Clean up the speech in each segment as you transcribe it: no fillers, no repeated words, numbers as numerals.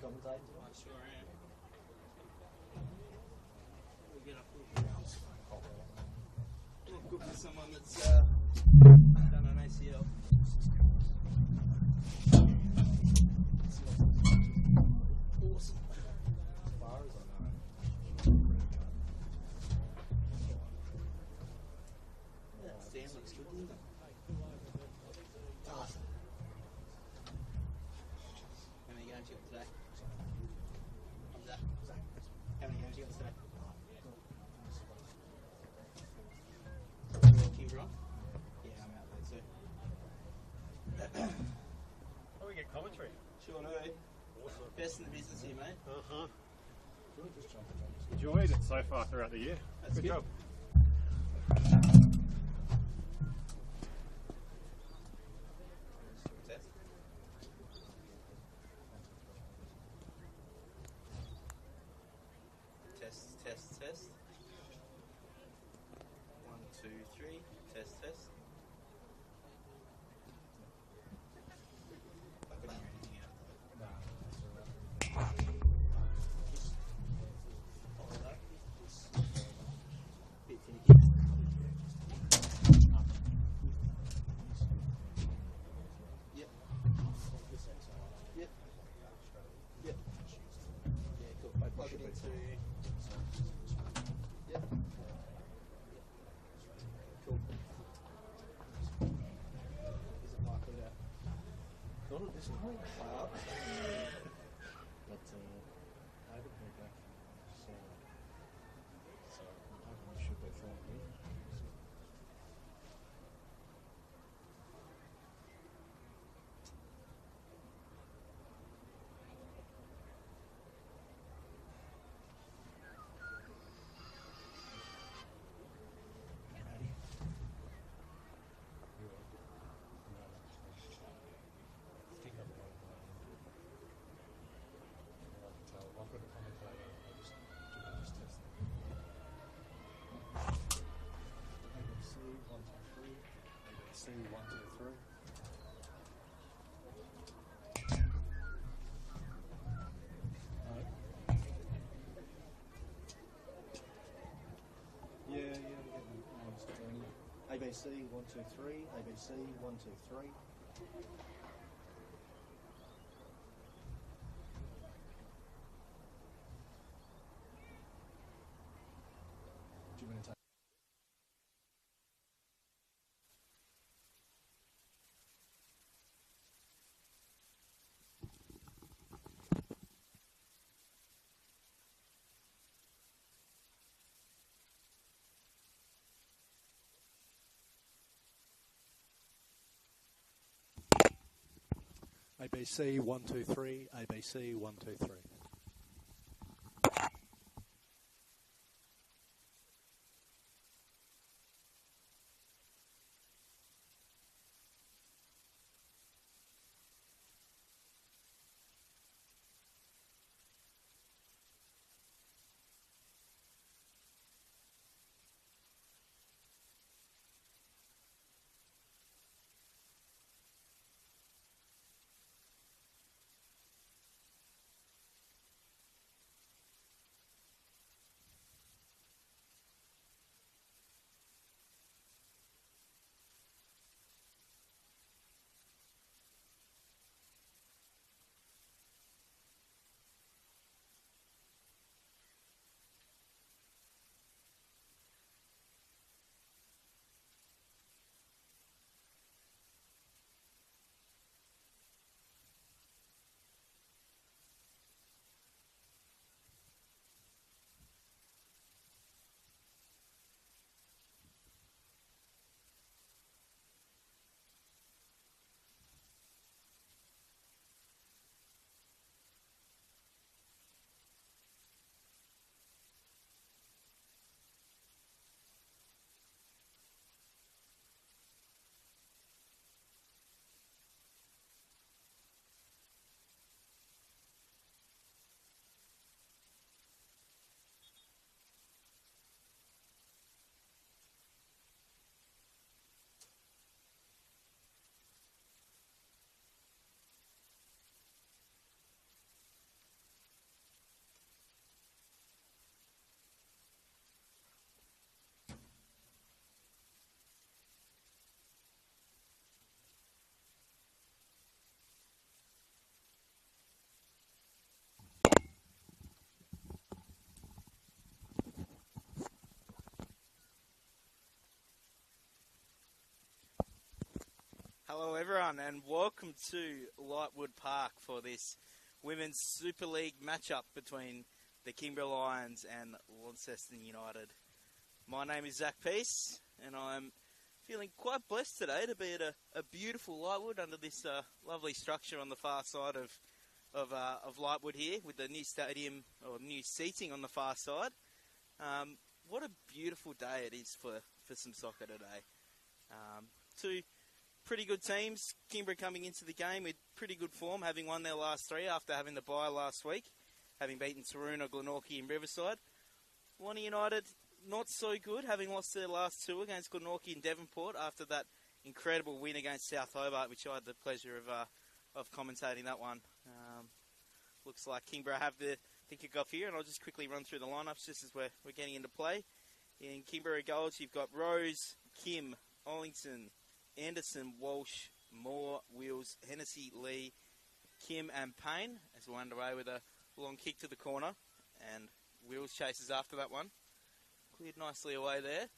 commentating tonight? I sure am. We'll get up with rounds. Look good for someone that's done an ACL. Awesome. As far as I know. That stand looks good, doesn't it? Does. How many games you got today? I'm Zach. How many games you got today? Kingborough? Yeah, I'm out there too. Oh, we get commentary. Sure do. Awesome. Best in the business here, mate. Uh-huh. Really just jump in. Enjoyed it so far throughout the year. That's good good. job. Test. Test. 1, 2, 3. Test. I couldn't hear anything out. No, that's all right. Follow that. Bit finicky. Yep. Yep. Yep. Yeah, cool. I plug it into. Yep. Cool. Is it likely to? Not at this point. Wow. But I haven't heard back from Sarah. So I'm hoping we should be fine here. Ready? You are? No. I think I'm right. I can tell. I've got a commentator. I just test them. ABC 1, 2, 3. ABC 1, 2, 3. No. Yeah, we're getting almost done. ABC 1, 2, 3. ABC 1, 2, 3. Do you want to take? ABC 1, 2, 3. ABC 1, 2, 3. Hello everyone and welcome to Lightwood Park for this Women's Super League matchup between the Kingborough Lions and Launceston United. My name is Zach Peace and I'm feeling quite blessed today to be at a beautiful Lightwood under this lovely structure on the far side of Lightwood here with the new stadium or new seating on the far side. What a beautiful day it is for some soccer today. Two pretty good teams. Kingborough coming into the game with pretty good form, having won their last three after having the bye last week, having beaten Taroona, Glenorchy and Riverside. Lonnie United, not so good, having lost their last two against Glenorchy and Devonport after that incredible win against South Hobart, which I had the pleasure of commentating that one. Looks like Kingborough have the kick-off here, and I'll just quickly run through the lineups just as we're getting into play. In Kingborough goals, you've got Rose, Kim, Ollington, Anderson, Walsh, Moore, Wills, Hennessy, Lee, Kim and Payne as we're underway with a long kick to the corner, and Wills chases after that one. Cleared nicely away there.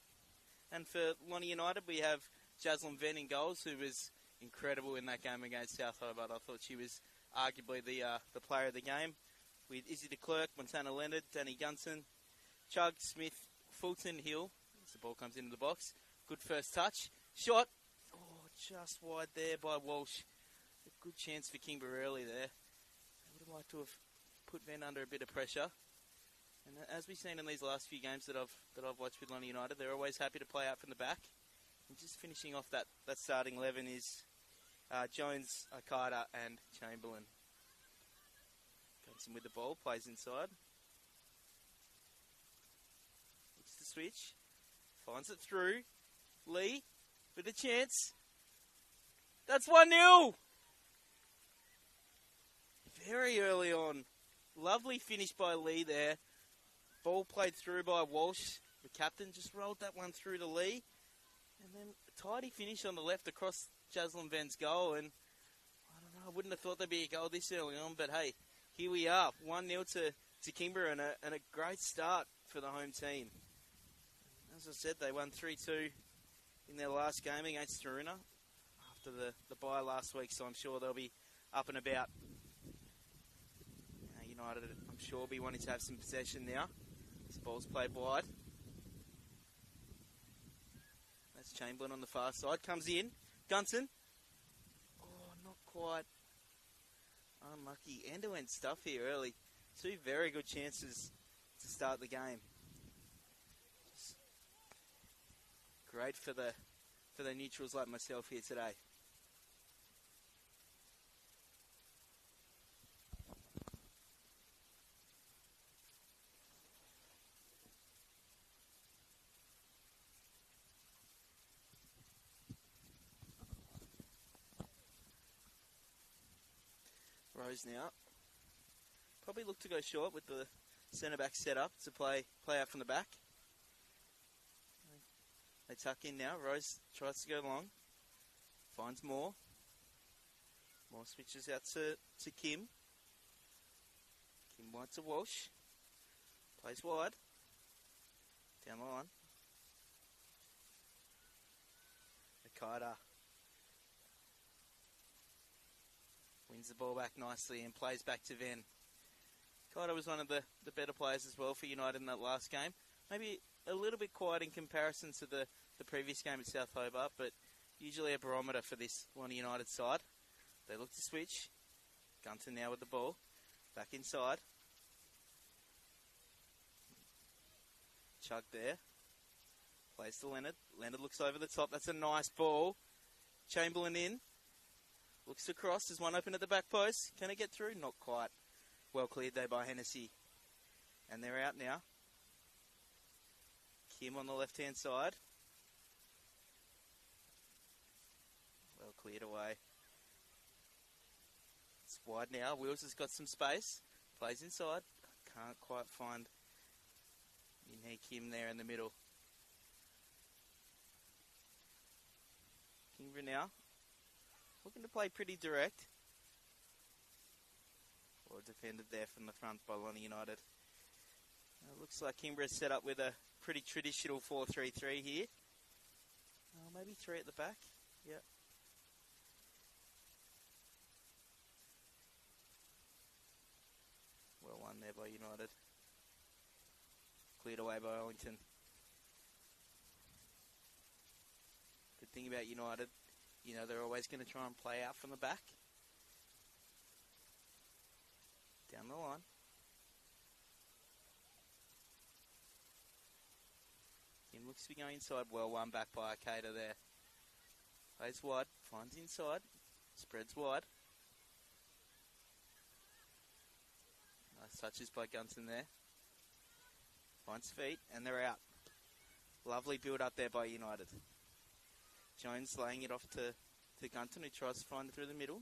And for Lonnie United, we have Jaslyn Venn in goals, who was incredible in that game against South Hobart. I thought she was arguably the player of the game, with Izzy de Klerk, Montana Leonard, Danny Gunson, Chug, Smith, Fulton, Hill, as the ball comes into the box. Good first touch. Shot. Oh, just wide there by Walsh. A good chance for Kingborough early there. I would have liked to have put Venn under a bit of pressure. And as we've seen in these last few games that I've watched with Lonnie United, they're always happy to play out from the back. And just finishing off that starting 11 is Jones, Akada and Chamberlain. Johnson with the ball, plays inside. Looks to switch. Finds it through. Lee with a chance. That's 1-0! Very early on. Lovely finish by Lee there. Ball played through by Walsh. The captain just rolled that one through to Lee. And then a tidy finish on the left across Jaslyn Venn's goal. And I don't know, I wouldn't have thought there'd be a goal this early on. But hey, here we are. 1-0 to Kingborough and a great start for the home team. As I said, they won 3-2 in their last game against Taroona after the bye last week. So I'm sure they'll be up and about. United, I'm sure, will be wanting to have some possession now. This ball's played wide. That's Chamberlain on the far side. Comes in. Gunson. Oh, not quite. Unlucky. End-to-end stuff here early. Two very good chances to start the game. Just great for the neutrals like myself here today. Rose now. Probably look to go short with the centre-back set up to play out from the back. They tuck in now. Rose tries to go long. Finds Moore. Moore switches out to Kim. Kim wide to Walsh. Plays wide. Down the line. Akada wins the ball back nicely and plays back to Venn. Kaido was one of the better players as well for United in that last game. Maybe a little bit quiet in comparison to the previous game at South Hobart, but usually a barometer for this Lonnie United side. They look to switch. Gunton now with the ball. Back inside. Chug there. Plays to Leonard. Leonard looks over the top. That's a nice ball. Chamberlain in. Looks across. There's one open at the back post. Can it get through? Not quite. Well cleared there by Hennessy. And they're out now. Kim on the left-hand side. Well cleared away. It's wide now. Wills has got some space. Plays inside. Can't quite find Kim there in the middle. Kingborough now. Looking to play pretty direct. Or defended there from the front by Lonnie United. Looks like Kingborough set up with a pretty traditional 4-3-3 here. Maybe three at the back. Yep. one there by United. Cleared away by Ellington. Good thing about United, you know, they're always going to try and play out from the back. Down the line. Kim looks to be going inside. Well, one back by Arcada there. Plays wide, finds inside, spreads wide. Nice touches by Gunton there. Finds feet, and they're out. Lovely build up there by United. Jones laying it off to Gunton, who tries to find it through the middle.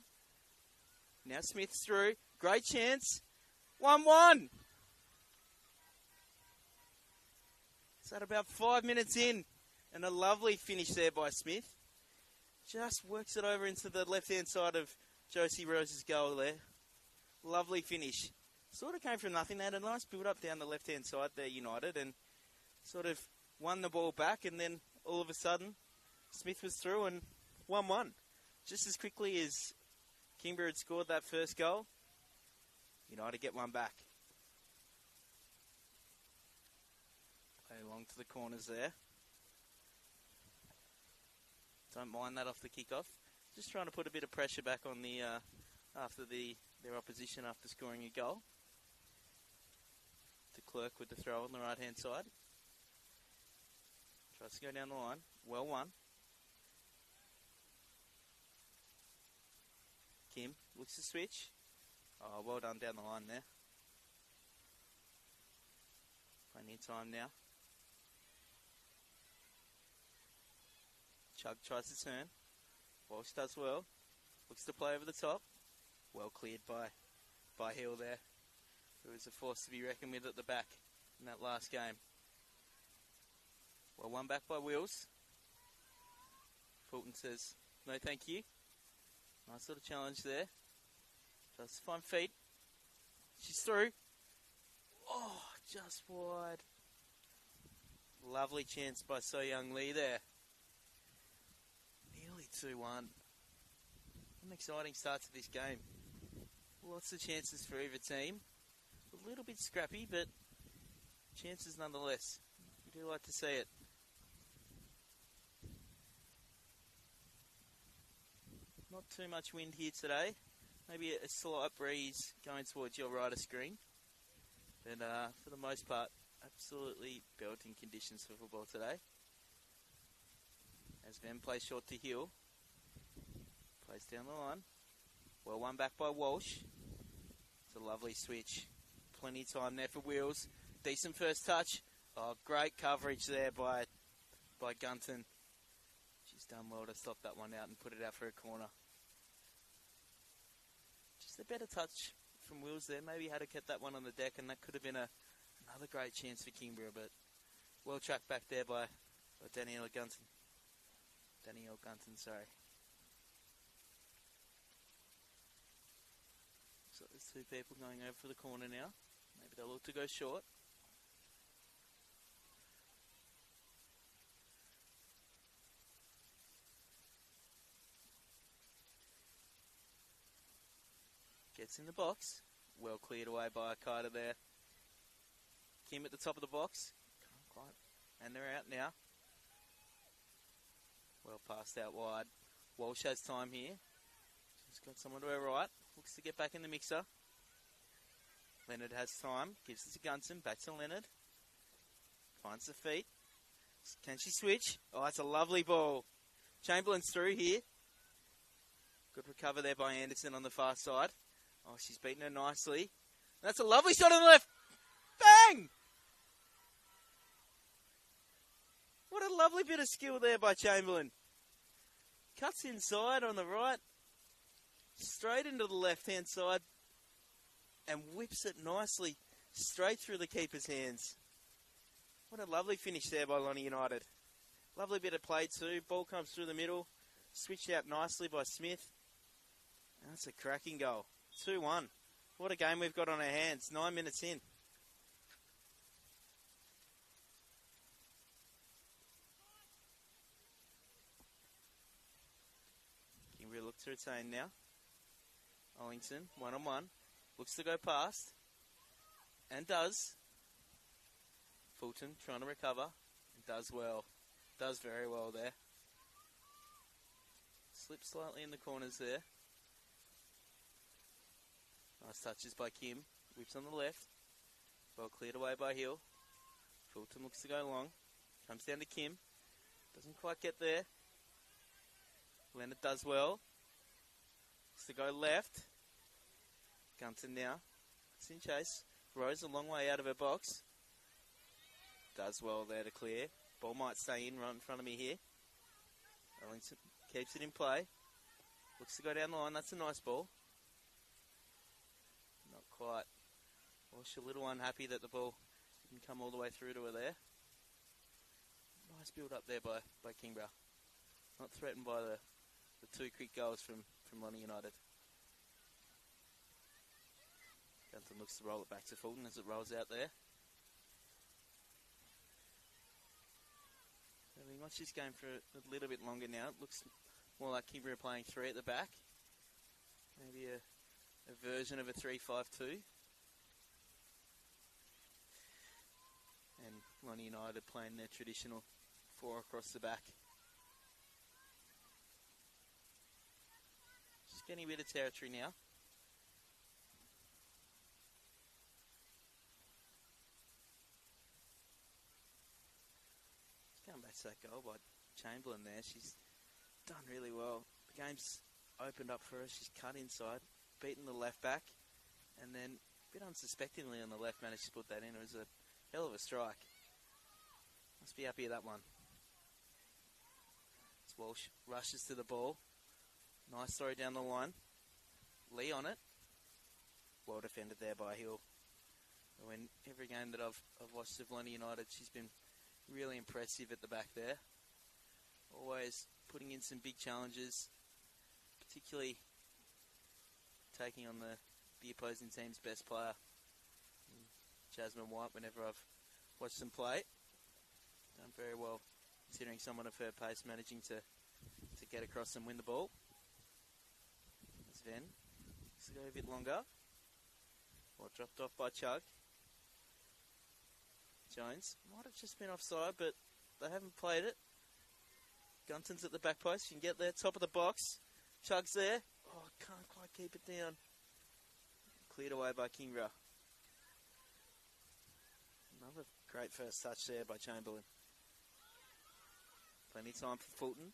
Now Smith's through. Great chance. 1-1. It's at about 5 minutes in. And a lovely finish there by Smith. Just works it over into the left-hand side of Josie Rose's goal there. Lovely finish. Sort of came from nothing. They had a nice build-up down the left-hand side there, United, and sort of won the ball back, and then all of a sudden, Smith was through and 1-1. Just as quickly as Kingborough had scored that first goal, United get one back. Play along to the corners there. Don't mind that off the kickoff. Just trying to put a bit of pressure back on the after their opposition after scoring a goal. To Clerk with the throw on the right-hand side. Tries to go down the line. Well won. Kim looks to switch. Oh, well done down the line there. Plenty of time now. Chug tries to turn. Walsh does well. Looks to play over the top. Well cleared by Hill there. Who was a force to be reckoned with at the back in that last game. Well, one back by Wills. Fulton says, no thank you. Nice little challenge there. Tries to find feet. She's through. Oh, just wide. Lovely chance by So Young Lee there. Nearly 2-1. What an exciting start to this game. Lots of chances for either team. A little bit scrappy, but chances nonetheless. We do like to see it. Not too much wind here today. Maybe a slight breeze going towards your rider screen. But for the most part, absolutely belting conditions for football today. As Van plays short to Hill. Plays down the line. Well, one back by Walsh. It's a lovely switch. Plenty of time there for Wheels. Decent first touch. Oh, great coverage there by Gunton. She's done well to stop that one out and put it out for a corner. Just a better touch from Wills there. Maybe had to kept that one on the deck, and that could have been another great chance for Kingborough, but well tracked back there by Danielle Gunton. Danielle Gunton, sorry. So there's two people going over for the corner now. Maybe they'll look to go short. Gets in the box. Well cleared away by Carter there. Kim at the top of the box. Can't quite. And they're out now. Well passed out wide. Walsh has time here. She's got someone to her right. Looks to get back in the mixer. Leonard has time. Gives it to Gunson. Back to Leonard. Finds the feet. Can she switch? Oh, it's a lovely ball. Chamberlain's through here. Good recover there by Anderson on the far side. Oh, she's beaten her nicely. That's a lovely shot on the left. Bang! What a lovely bit of skill there by Chamberlain. Cuts inside on the right. Straight into the left-hand side. And whips it nicely straight through the keeper's hands. What a lovely finish there by Lonnie United. Lovely bit of play too. Ball comes through the middle. Switched out nicely by Smith. And that's a cracking goal. 2-1. What a game we've got on our hands. 9 minutes in. Kingborough look to retain now. Ellington, 1-on-1. Looks to go past. and does. Fulton trying to recover. And does well. Does very well there. Slips slightly in the corners there. Nice touches by Kim. Whips on the left. Well cleared away by Hill. Fulton looks to go long. Comes down to Kim. Doesn't quite get there. Leonard does well. Looks to go left. Gunton now. It's in chase. Rose a long way out of her box. Does well there to clear. Ball might stay in right in front of me here. Ellington keeps it in play. Looks to go down the line. That's a nice ball. Not quite. Well, she's a little unhappy that the ball didn't come all the way through to her there. Nice build up there by Kingborough. Not threatened by the two quick goals from Lonnie United. Gunton looks to roll it back to Fulton as it rolls out there. We watch this game for a little bit longer now. It looks more like Kingborough playing 3 at the back. Maybe a version of a 3-5-2. And Lonnie United playing their traditional 4 across the back. Just getting a bit of territory now. Going back to that goal by Chamberlain there. She's done really well. The game's opened up for her. She's cut inside, beaten the left back, and then a bit unsuspectingly on the left managed to put that in. It was a hell of a strike. Must be happy with that one. As Walsh rushes to the ball. Nice throw down the line. Lee on it. Well defended there by Hill. When every game that I've watched of Lonnie United, she's been really impressive at the back there. Always putting in some big challenges, particularly taking on the opposing team's best player, Jasmine White, whenever I've watched them play. Done very well, considering someone of her pace managing to get across and win the ball. Sven, looks to go a bit longer. Well, dropped off by Chug. Jones might have just been offside, but they haven't played it. Gunton's at the back post. You can get there, top of the box. Chug's there. Oh, can't quite keep it down. Cleared away by Kingborough. Another great first touch there by Chamberlain. Plenty of time for Fulton.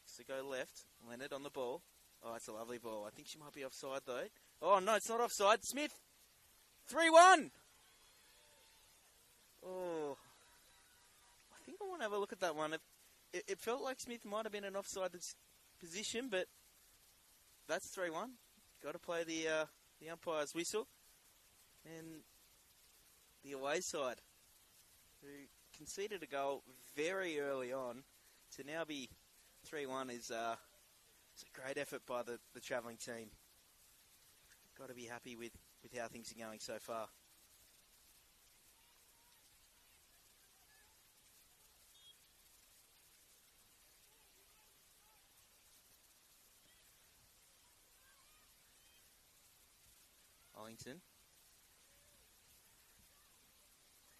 Just to go left. Leonard on the ball. Oh, it's a lovely ball. I think she might be offside, though. Oh, no, it's not offside. Smith. 3-1. Oh, I think I want to have a look at that one. It felt like Smith might have been in offside position, but that's 3-1. Got to play the umpire's whistle. And the away side, who conceded a goal very early on, to now be 3-1 is a great effort by the travelling team. Got to be happy with how things are going so far. Ellington.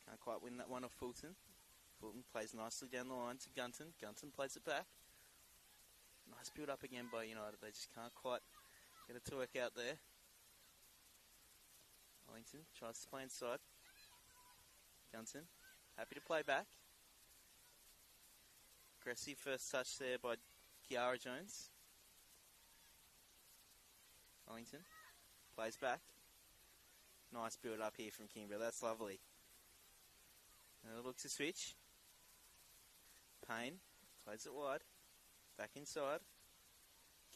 Can't quite win that one off Fulton. Fulton plays nicely down the line to Gunton. Gunton plays it back. Nice build up again by United. They just can't quite get it to work out there. Ellington tries to play inside. Gunton, happy to play back. Aggressive first touch there by Kiara Jones. Ellington plays back. Nice build up here from Kingborough. That's lovely. And it looks to switch. Payne plays it wide. Back inside.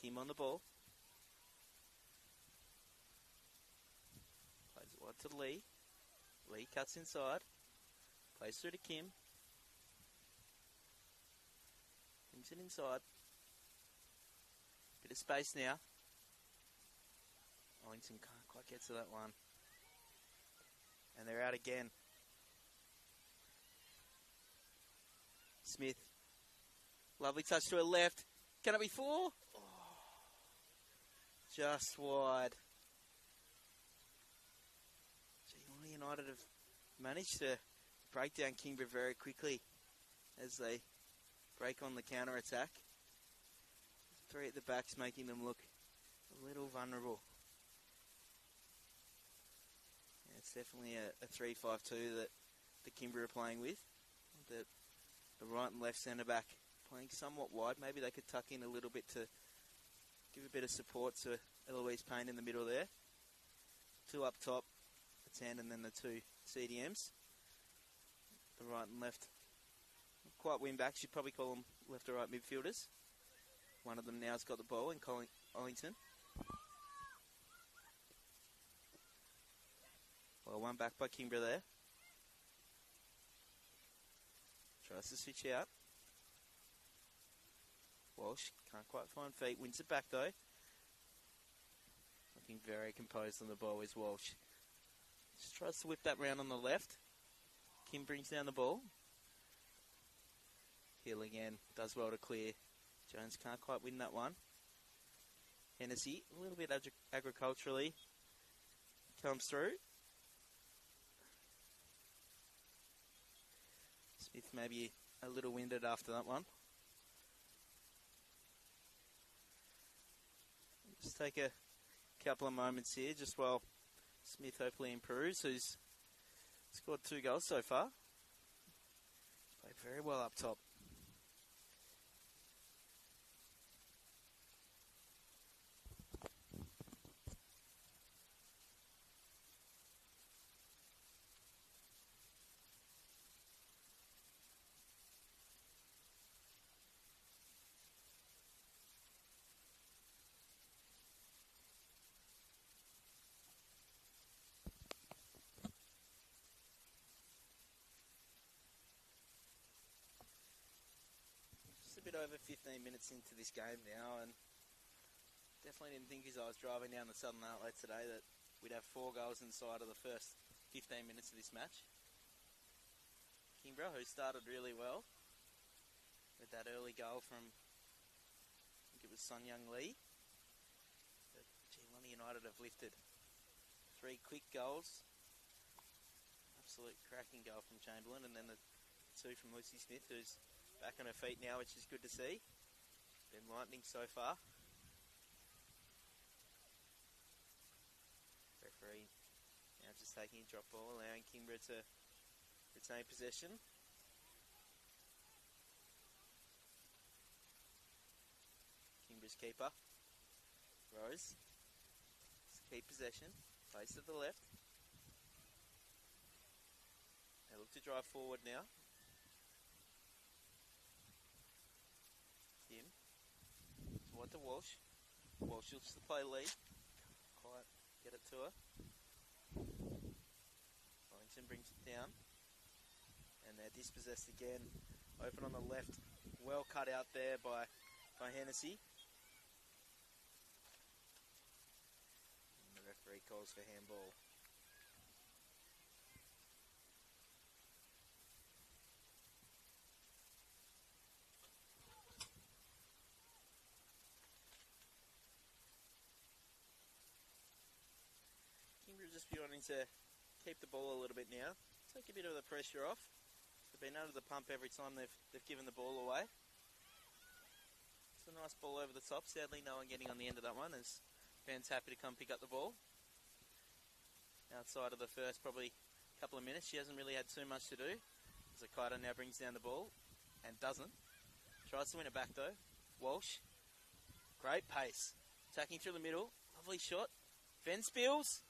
Kim on the ball. Plays it wide to Lee. Lee cuts inside. Plays through to Kim. Kim's it inside. Bit of space now. Ellington can't quite get to that one. And they're out again. Smith. Lovely touch to her left. Can it be 4? Oh, just wide. Gee, Lonnie United have managed to break down Kingborough very quickly as they break on the counter-attack. 3 at the back's making them look a little vulnerable. Yeah, it's definitely a 3-5-2 that the Kingborough are playing with. The right and left centre-back playing somewhat wide. Maybe they could tuck in a little bit to give a bit of support to Eloise Payne in the middle there. 2 up top, the 10, and then the 2 CDMs. The right and left. Not quite wing backs, you'd probably call them left or right midfielders. One of them now has got the ball in Ollington. Well, one back by Kingborough there. Tries to switch out. Walsh can't quite find feet. Wins it back though. Looking very composed on the ball is Walsh. Just tries to whip that round on the left. Kim brings down the ball. Hill again does well to clear. Jones can't quite win that one. Hennessy, a little bit agriculturally, comes through. Smith maybe a little winded after that one. Just take a couple of moments here, just while Smith hopefully improves, who's scored 2 goals so far. Played very well up top. Bit over 15 minutes into this game now, and definitely didn't think as I was driving down the Southern Outlet today that we'd have 4 goals inside of the first 15 minutes of this match. Kingborough, who started really well with that early goal from, I think it was Sun Young Lee, but Geelong United have lifted 3 quick goals, absolute cracking goal from Chamberlain, and then the 2 from Lucy Smith, who's back on her feet now, which is good to see. Been lightning so far. Referee now just taking a drop ball, allowing Kingborough to retain possession. Kingborough's keeper, Rose, keep possession, face to the left. They look to drive forward now. Kim, toward to Walsh. Walsh looks to play lead. Quite get it to her. Wellington brings it down. And they're dispossessed again. Open on the left. Well cut out there by Hennessy. And the referee calls for handball. Just be wanting to keep the ball a little bit now, take a bit of the pressure off. They've been under the pump every time they've given the ball away. It's a nice ball over the top. Sadly, no one getting on the end of that one, as Ben's happy to come pick up the ball. Outside of the first probably couple of minutes, she hasn't really had too much to do. Zakita now brings down the ball and doesn't. Tries to win it back though. Walsh, great pace, attacking through the middle. Lovely shot. Venspils.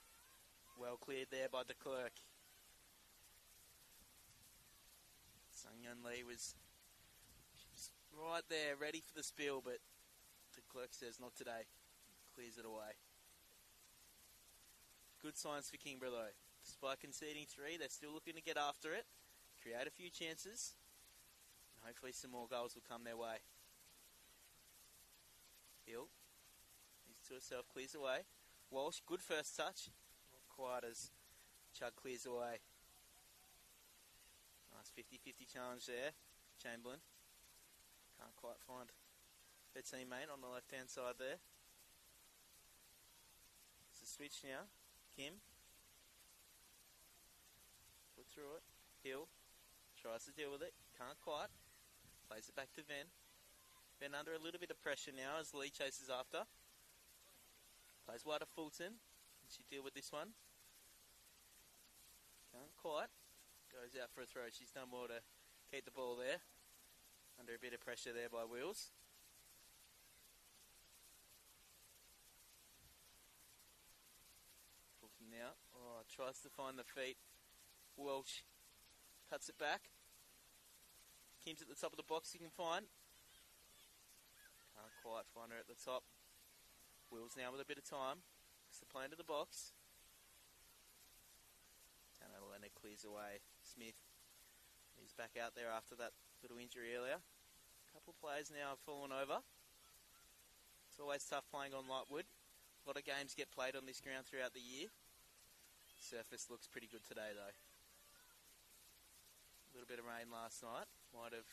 Well cleared there by de Klerk. Sun Yun Lee was right there, ready for the spill, but de Klerk says not today. Clears it away. Good signs for Kingborough though. Despite conceding 3, they're still looking to get after it, create a few chances, and hopefully some more goals will come their way. Hill, he's to herself, clears away. Walsh, good first touch. Quite as Chug clears away. Nice 50-50 challenge there. Chamberlain can't quite find her teammate on the left-hand side there. It's a switch now. Kim. through it. Hill tries to deal with it. Can't quite. Plays it back to Venn. Venn under a little bit of pressure now as Lee chases after. Plays wide to Fulton. Can she deal with this one? Can't quite. Goes out for a throw. She's done well to keep the ball there. Under a bit of pressure there by Wheels. Fulton now. Oh, tries to find the feet. Welsh cuts it back. Kim's at the top of the box, you can find. Can't quite find her at the top. Wheels now with a bit of time. It's the play into the box. Tanner Leonard clears away. Smith. He's back out there after that little injury earlier. A couple of players now have fallen over. It's always tough playing on Lightwood. A lot of games get played on this ground throughout the year. Surface looks pretty good today though. A little bit of rain last night. Might have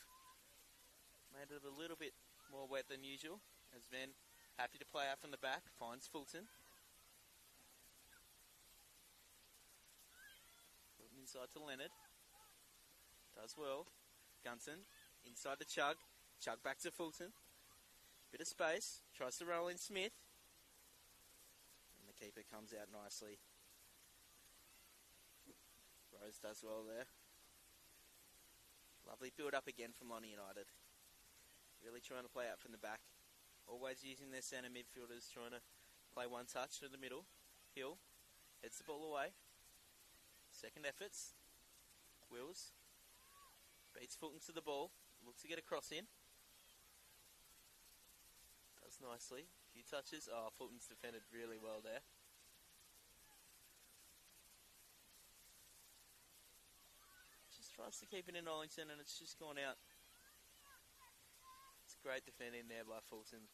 made it a little bit more wet than usual. As Venn, happy to play out from the back, finds Fulton. Fulton inside to Leonard. Does well. Gunson inside to Chug. Chug back to Fulton. Bit of space. Tries to roll in Smith. And the keeper comes out nicely. Rose does well there. Lovely build up again from Lonnie United. Really trying to play out from the back. Always using their centre midfielders, trying to play one touch through the middle. Hill heads the ball away. Second efforts. Wills beats Fulton to the ball. Looks to get a cross in. Does nicely. A few touches. Oh, Fulton's defended really well there. Tries to keep it in Arlington and it's just gone out. It's great defending there by Fulton.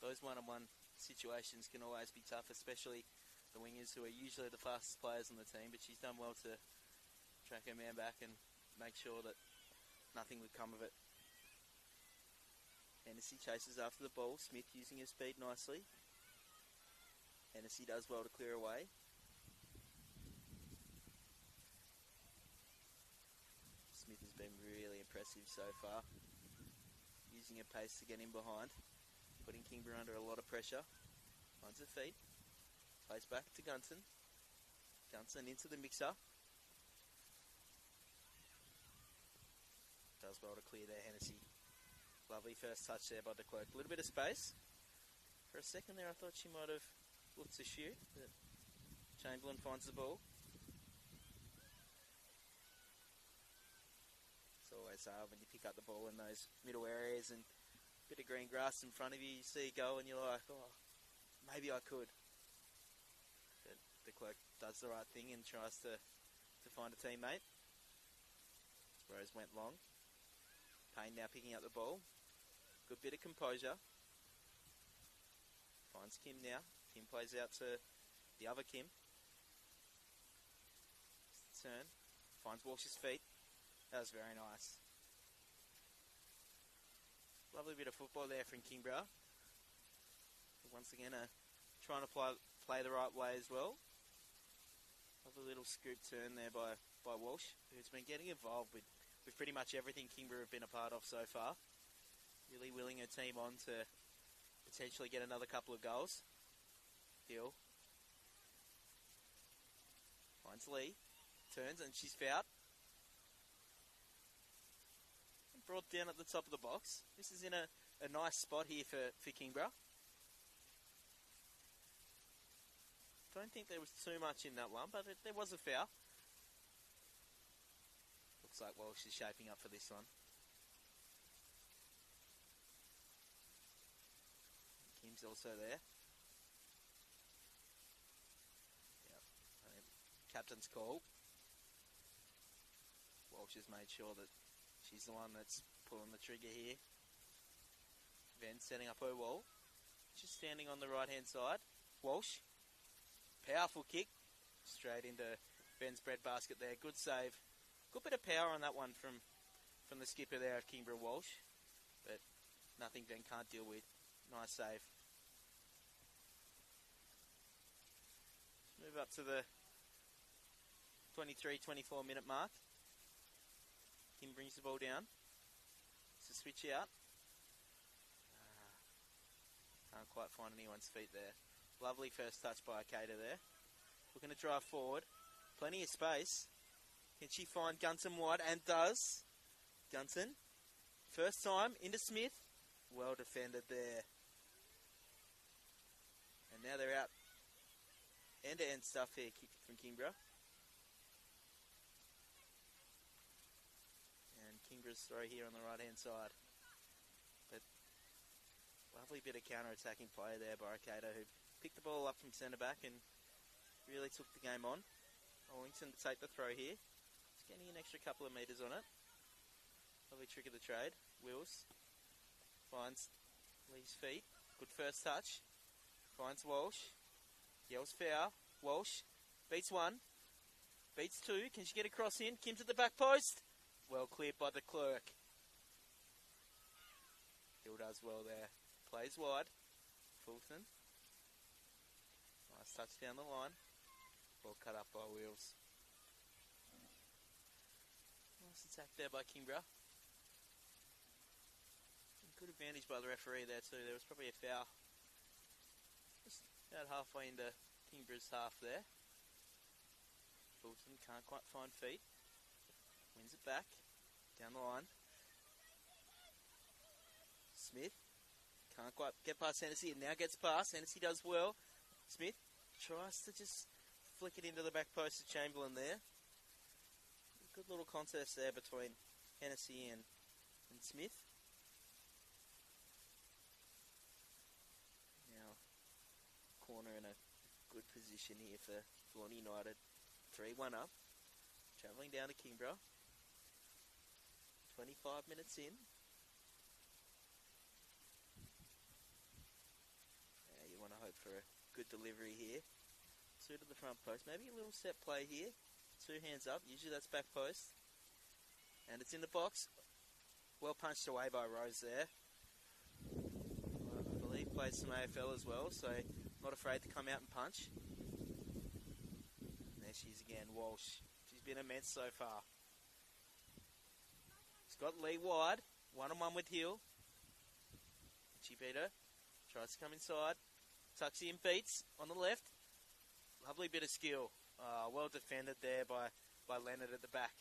Those one-on-one situations can always be tough, especially the wingers who are usually the fastest players on the team, but she's done well to track her man back and make sure that nothing would come of it. Hennessy chases after the ball. Smith using her speed nicely. Hennessy does well to clear away. Smith has been really impressive so far. Using her pace to get in behind. Putting Kingborough under a lot of pressure. Finds her feet. Plays back to Gunson. Gunson into the mixer. Does well to clear there, Hennessy. Lovely first touch there by de Klerk. A little bit of space. For a second there I thought she might have looked to shoot, but Chamberlain finds the ball. It's always hard when you pick up the ball in those middle areas and a bit of green grass in front of you. You see it go and you're like, oh, maybe I could. But de Klerk does the right thing and tries to find a teammate. Rose went long. Payne now picking up the ball. Good bit of composure. Finds Kim now. Kim plays out to the other Kim. Turn. Finds Walsh's feet. That was very nice. Lovely bit of football there from Kingborough. Once again, trying to play the right way as well. Lovely little scoop turn there by Walsh, who's been getting involved with pretty much everything Kingborough have been a part of so far. Really willing her team on to potentially get another couple of goals. Hill finds Lee. Turns and she's fouled. Brought down at the top of the box. This is in a nice spot here for Kingborough. Don't think there was too much in that one, but there was a foul. Looks like Walsh is shaping up for this one. Kim's also there. Yep. Captain's call. Walsh has made sure that she's the one that's pulling the trigger here. Venn setting up her wall. She's standing on the right-hand side. Walsh. Powerful kick. Straight into Venn's breadbasket there. Good save. Good bit of power on that one from the skipper there of Kingborough, Walsh. But nothing Venn can't deal with. Nice save. Let's move up to the 23-24 minute mark. Kim brings the ball down. It's a switch out. Can't quite find anyone's feet there. Lovely first touch by Akata there. Looking to drive forward. Plenty of space. Can she find Gunton wide? And does. Gunton. First time into Smith. Well defended there. And now they're out. End-to-end stuff here from Kingborough. And Kingborough's throw here on the right-hand side. But lovely bit of counter-attacking play there by Akata, who picked the ball up from centre-back and really took the game on. Wellington to take the throw here. It's getting an extra couple of metres on it. Lovely trick of the trade. Wills finds Lee's feet. Good first touch. Finds Walsh. Yells foul. Walsh beats one. Beats two. Can she get a cross in? Kim to the back post. Well cleared by the clerk. Hill does well there. Plays wide. Fulton. Nice touch down the line. Ball cut up by Wheels. Nice attack there by Kingborough. Good advantage by the referee there too. There was probably a foul just about halfway into Kingborough's half there. Fulton can't quite find feet. Wins it back. Down the line. Smith can't quite get past Hennessy and now gets past. Hennessy does well. Smith tries to just flick it into the back post of Chamberlain there. Good little contest there between Hennessy and Smith. Corner in a good position here for Vaughan United. 3-1 up. Travelling down to Kingborough. 25 minutes in. You want to hope for a good delivery here. Two to the front post. Maybe a little set play here. Two hands up. Usually that's back post. And it's in the box. Well punched away by Rose there. I believe plays some AFL as well, so not afraid to come out and punch. And there she is again, Walsh. She's been immense so far. She's got Lee wide. One-on-one with Hill. She beat her. Tries to come inside. Tucks in, beats on the left. Lovely bit of skill. Well defended there by Leonard at the back.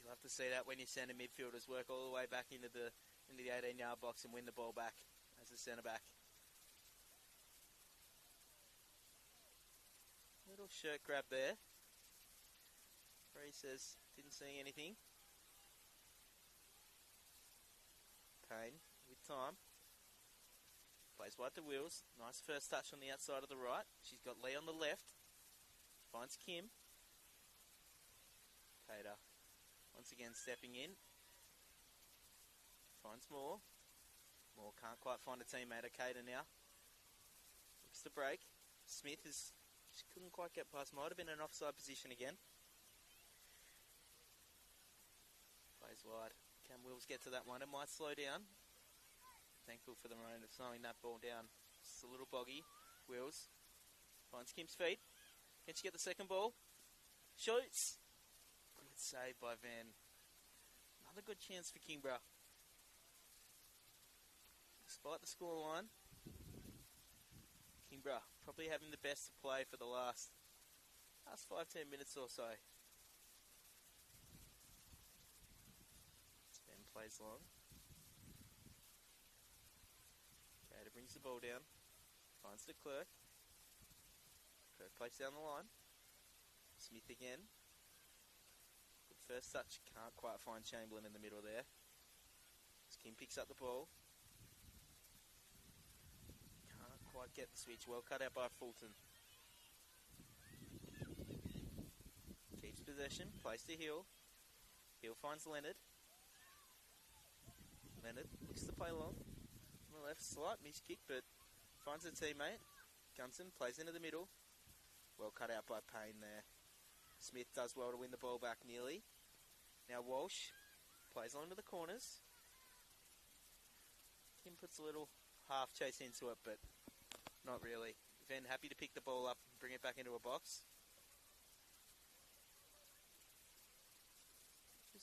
You love to see that when your centre midfielders work all the way back into the 18-yard box and win the ball back as a centre back. Little shirt grab there. Free says, didn't see anything. Payne with time. Plays wide to Wills. Nice first touch on the outside of the right. She's got Lee on the left. Finds Kim. Tater. Once again stepping in. Finds Moore. Moore can't quite find a teammate. Akata now. Looks to break. Smith is... She couldn't quite get past. Might have been an offside position again. Plays wide. Can Wills get to that one? It might slow down. Thankful for the Maroon of slowing that ball down. Just a little boggy. Wills finds Kim's feet. Can she get the second ball? Shoots. Good save by Van. Another good chance for Kingborough. Despite the scoreline, Kingborough probably having the best to play for the last 5-10 minutes or so. Sven plays long. Gator brings the ball down. Finds the Clerk. Clerk plays down the line. Smith again. Good first touch. Can't quite find Chamberlain in the middle there. As Kim picks up the ball. Quite get the switch. Well cut out by Fulton. Keeps possession. Plays to Hill. Hill finds Leonard. Leonard looks to play long. On the left, slight miss kick, but finds a teammate. Gunson plays into the middle. Well cut out by Payne there. Smith does well to win the ball back nearly. Now Walsh plays along to the corners. Kim puts a little half chase into it, but not really. Van happy to pick the ball up and bring it back into a box.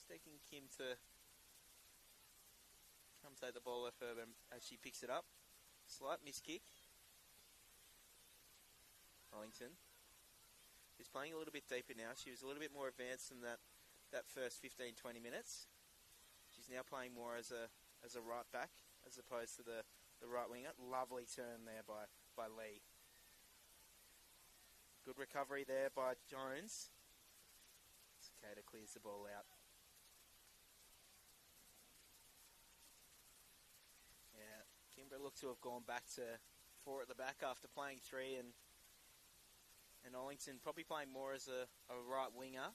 Expecting Kim to come take the ball off her as she picks it up. Slight miss kick. Wellington is playing a little bit deeper now. She was a little bit more advanced than that first 15-20 minutes. She's now playing more as a right back as opposed to the right winger. Lovely turn there by Lee. Good recovery there by Jones. Cicada clears the ball out. Yeah, Kingborough looked to have gone back to 4 at the back after playing 3, and Ollington probably playing more as a right winger.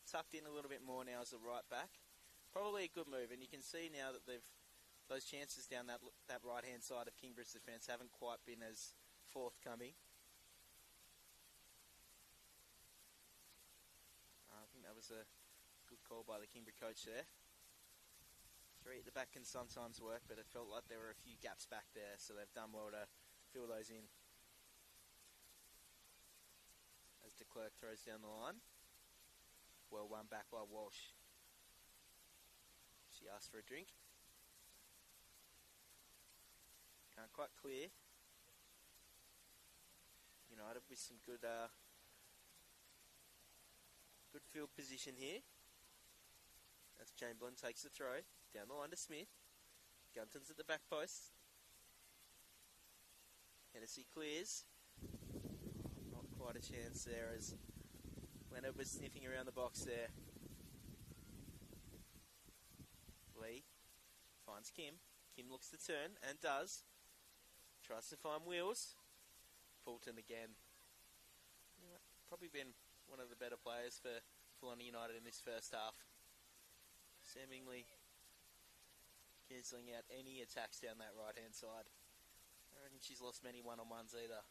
Tucked in a little bit more now as a right back. Probably a good move, and you can see now that those chances down that right hand side of Kingborough's defence haven't quite been as forthcoming. I think that was a good call by the Kingborough coach there. 3 at the back can sometimes work, but it felt like there were a few gaps back there, so they've done well to fill those in. As de Klerk throws down the line. Well won back by Walsh. She asked for a drink. Can't quite clear. United with some good field position here. As Chamberlain takes the throw. Down the line to Smith. Gunton's at the back post. Hennessy clears. Not quite a chance there as Leonard was sniffing around the box there. Lee finds Kim. Kim looks to turn and does. Tries to find Wheels. Fulton again. Probably been one of the better players for Fulani United in this first half. Seemingly cancelling out any attacks down that right hand side. I reckon she's lost many one-on-ones either.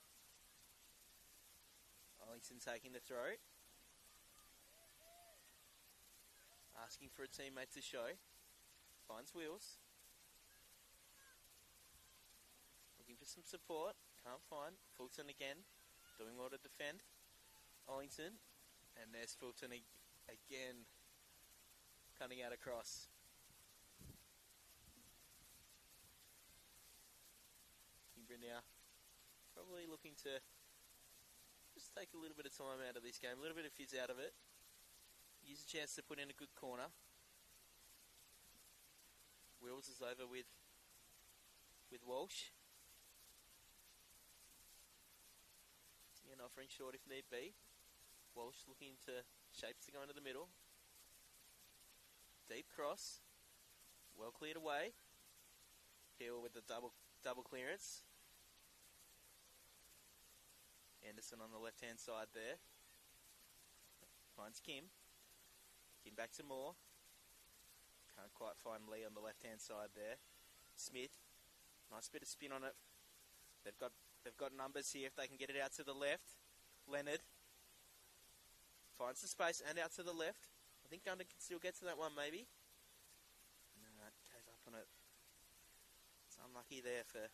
Arlington taking the throw. Asking for a teammate to show. Finds Wheels. Looking for some support. Can't find. Fulton again. Doing well to defend. Ollington. And there's Fulton again. Cutting out across. Kingborough now probably looking to just take a little bit of time out of this game. A little bit of fizz out of it. Use a chance to put in a good corner. Wills is over with Walsh. Again, offering short if need be. Walsh looking to shapes to go into the middle. Deep cross. Well cleared away. Peel with the double clearance. Anderson on the left hand side there. Finds Kim. Kim back to Moore. Can't quite find Lee on the left hand side there. Smith. Nice bit of spin on it. They've got numbers here if they can get it out to the left. Leonard. Finds the space and out to the left. I think Gunton can still get to that one maybe. No, gave up on it. It's unlucky there for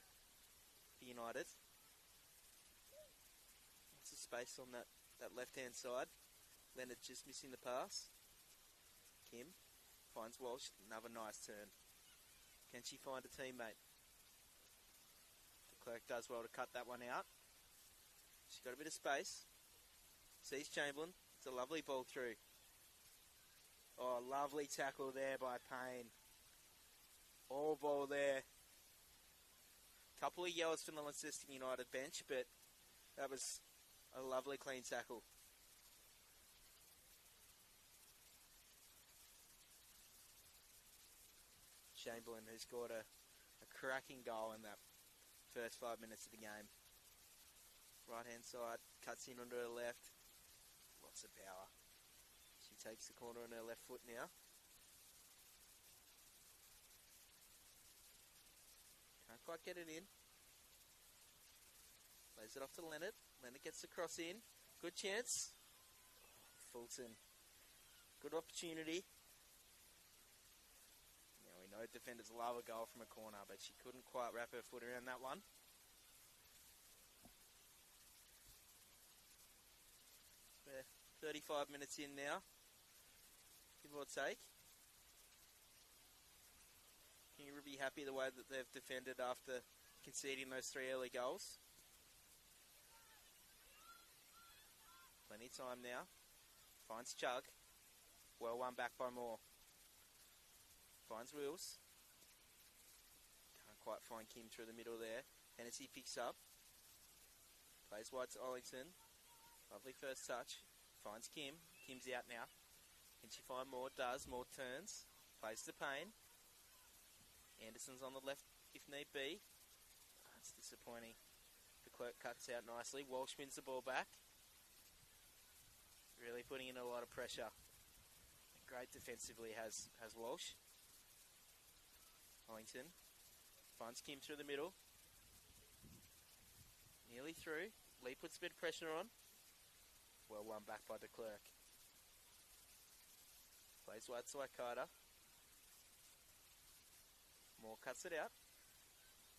United. Lots of space on that left hand side. Leonard just missing the pass. Kim finds Walsh. Another nice turn. Can she find a teammate? De Klerk does well to cut that one out. She's got a bit of space. Sees Chamberlain. It's a lovely ball through. Oh, lovely tackle there by Payne. All ball there. Couple of yells from the Launceston United bench, but that was a lovely clean tackle. Chamberlain, who scored a cracking goal in that first 5 minutes of the game. Right hand side, cuts in onto her left. Lots of power. She takes the corner on her left foot now. Can't quite get it in. Plays it off to Leonard. Leonard gets the cross in. Good chance. Fulton. Good opportunity. Now we know defenders love a goal from a corner, but she couldn't quite wrap her foot around that one. We're 35 minutes in now. give or take. Kingborough be happy the way that they've defended after conceding those 3 early goals. Plenty of time now. Finds Chug. Well won back by Moore. Finds Wills. Can't quite find Kim through the middle there. Hennessy picks up. Plays wide to Ollington. Lovely first touch. Finds Kim. Kim's out now. Can she find Moore? Does. Moore turns. Plays to Payne. Anderson's on the left if need be. That's disappointing. The clerk cuts out nicely. Walsh wins the ball back. Really putting in a lot of pressure. Great defensively has Walsh. Ollington finds Kim through the middle. Nearly through. Lee puts a bit of pressure on. Well won back by de Klerk. Plays wide to Waikato. Moore cuts it out.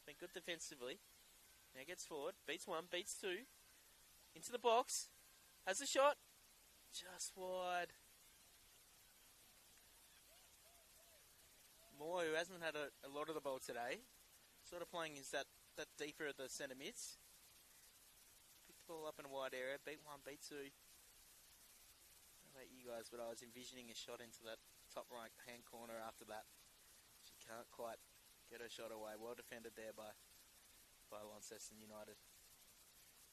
Been good defensively. Now gets forward. Beats 1, beats 2. Into the box. Has a shot. Just wide. Moore, who hasn't had a lot of the ball today, sort of playing is that deeper of the centre mids. Picked the ball up in a wide area. Beat 1, beat 2. I don't know about you guys, but I was envisioning a shot into that top right hand corner after that. She can't quite get her shot away. Well defended there by Launceston United.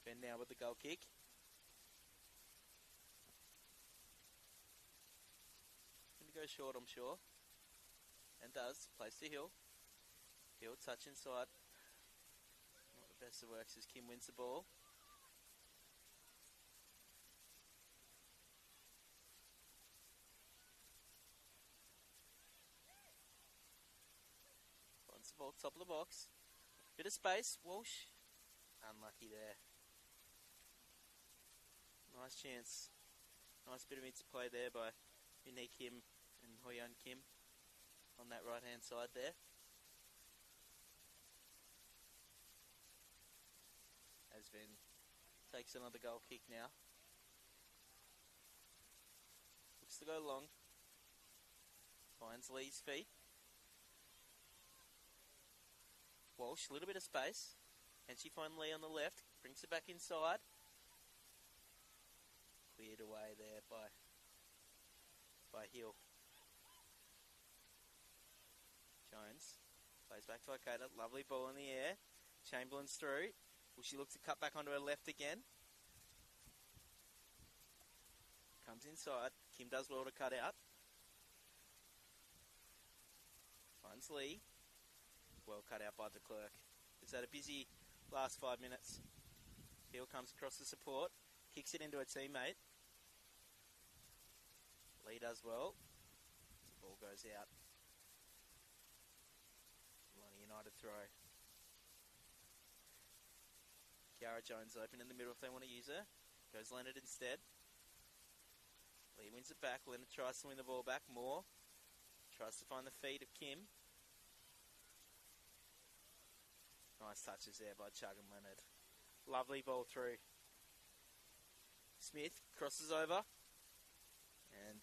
Ben now with the goal kick. Going to go short, I'm sure. And does. Plays to Hill. Hill touch inside. Not the best of works as Kim wins the ball. Finds the ball top of the box. Bit of space. Walsh. Unlucky there. Nice chance. Nice bit of interplay there by Unique Kim and Hoyan Kim on that right hand side there. Asvin takes another goal kick now. Looks to go long. Finds Lee's feet. Walsh, a little bit of space. And she finds Lee on the left. Brings it back inside. Cleared away there by Hill. Jones plays back to Okada. Lovely ball in the air. Chamberlain's through. Will she look to cut back onto her left again? Comes inside. Kim does well to cut out. Finds Lee. Well cut out by de Klerk. It's had a busy last 5 minutes. Hill comes across the support. Kicks it into a teammate. Lee does well. The ball goes out. United throw. Kiara Jones open in the middle if they want to use her. Goes Leonard instead. Lee wins it back. Leonard tries to win the ball back. Moore tries to find the feet of Kim. Nice touches there by Chug and Leonard. Lovely ball through. Smith crosses over. And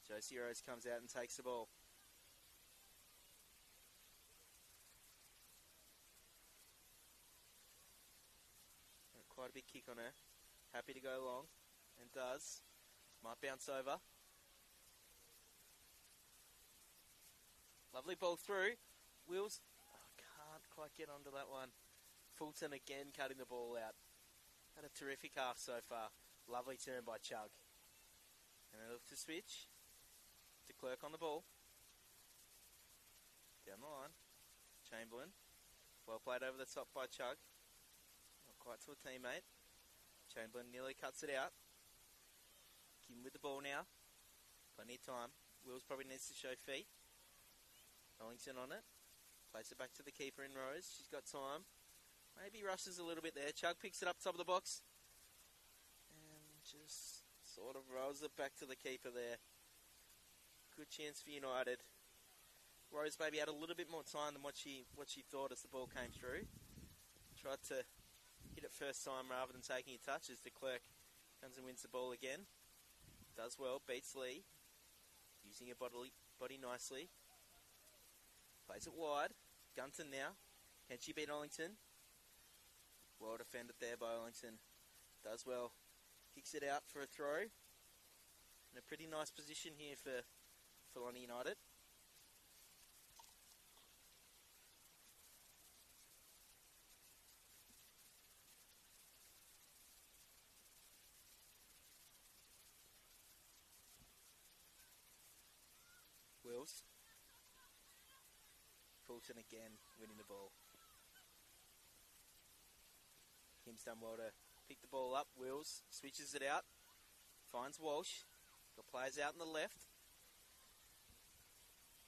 Josie Rose comes out and takes the ball. Quite a big kick on her. Happy to go long. And does. Might bounce over. Lovely ball through. Wills. Oh, can't quite get onto that one. Fulton again cutting the ball out. Had a terrific half so far. Lovely turn by Chug. And they look to switch. De Klerk on the ball. Down the line. Chamberlain. Well played over the top by Chug. Quite to a teammate. Chamberlain nearly cuts it out. Kim with the ball now. Plenty of time. Wills probably needs to show feet. Ollington on it. Plays it back to the keeper in Rose. She's got time. Maybe rushes a little bit there. Chug picks it up top of the box. And just sort of rolls it back to the keeper there. Good chance for United. Rose maybe had a little bit more time than what she thought as the ball came through. Tried to hit it first time rather than taking a touch as de Klerk comes and wins the ball again. Does well, beats Lee. using her body nicely. Plays it wide. Gunton now. Can she beat Ollington? Well defended there by Ollington. Does well. Kicks it out for a throw. In a pretty nice position here for Lonnie United. Wills. Fulton again winning the ball. Kim's done well to pick the ball up. Wills switches it out. Finds Walsh. Got players out on the left.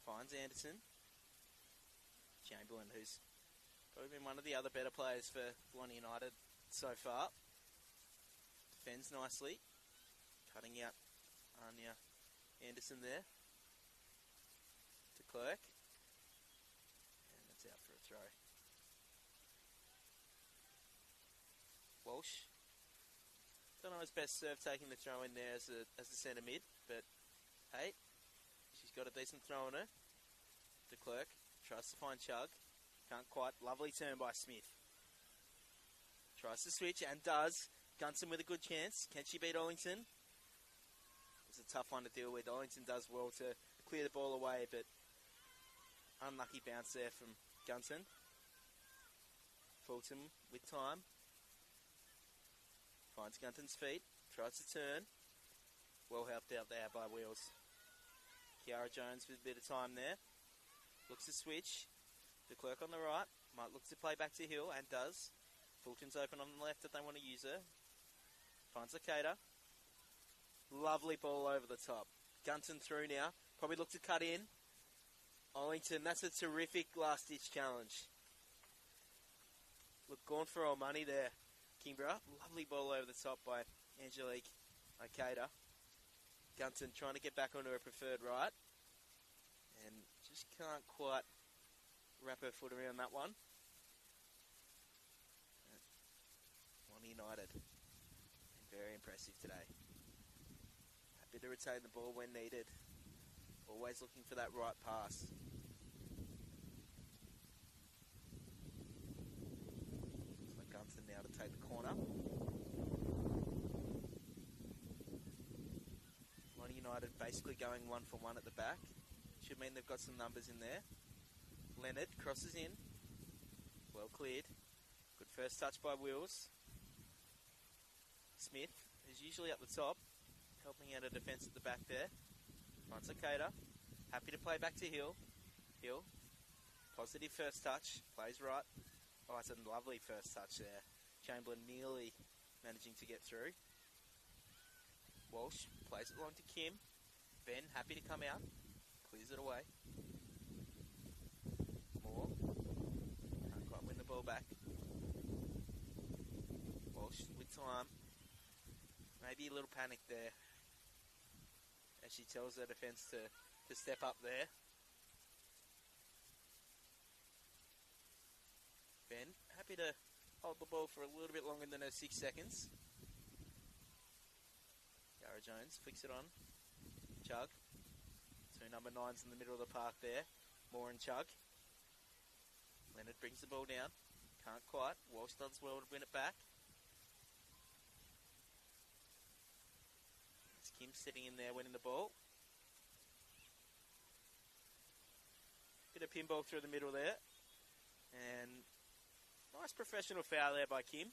Finds Anderson. Chamberlain, who's probably been one of the other better players for Lonnie United so far. Defends nicely. Cutting out Anya Anderson there. To Clerk. And that's out for a throw. Walsh. Don't know his best serve taking the throw in there as the centre mid, but hey, she's got a decent throw on her. De Klerk tries to find Chug. Can't quite. Lovely turn by Smith. Tries to switch and does. Gunson with a good chance. Can she beat Ollington? It's a tough one to deal with. Ollington does well to clear the ball away, but unlucky bounce there from Gunson. Fulton with time. Finds Gunton's feet. Tries to turn. Well helped out there by Wheels. Kiara Jones with a bit of time there. Looks to switch. De Klerk on the right. Might look to play back to Hill, and does. Fulton's open on the left if they want to use her. Finds Akeda. Lovely ball over the top. Gunton through now. Probably look to cut in. Ollington, that's a terrific last-ditch challenge. Look, gone for all money there. Kingborough, lovely ball over the top by Angelique Akeda. Gunton trying to get back onto her preferred right. And just can't quite wrap her foot around that one. Lonnie United, very impressive today. Happy to retain the ball when needed. Always looking for that right pass. Now to take the corner. Lonnie United basically going 1-for-1 at the back. Should mean they've got some numbers in there. Leonard crosses in. Well cleared. Good first touch by Wills. Smith, who's usually up the top, helping out a defence at the back there. Finds Akeda. Happy to play back to Hill. Hill. Positive first touch. Plays right. Oh, it's a lovely first touch there. Chamberlain nearly managing to get through. Walsh plays it along to Kim. Ben happy to come out. Clears it away. Moore. Can't quite win the ball back. Walsh with time. Maybe a little panic there. As she tells her defence to step up there. Ben happy to hold the ball for a little bit longer than her 6 seconds. Kiara Jones flicks it on. Chug. Two number 9s in the middle of the park there. Moore and Chug. Leonard brings the ball down. Can't quite. Walsh does well to win it back. It's Kim sitting in there winning the ball. Bit of pinball through the middle there. And nice professional foul there by Kim.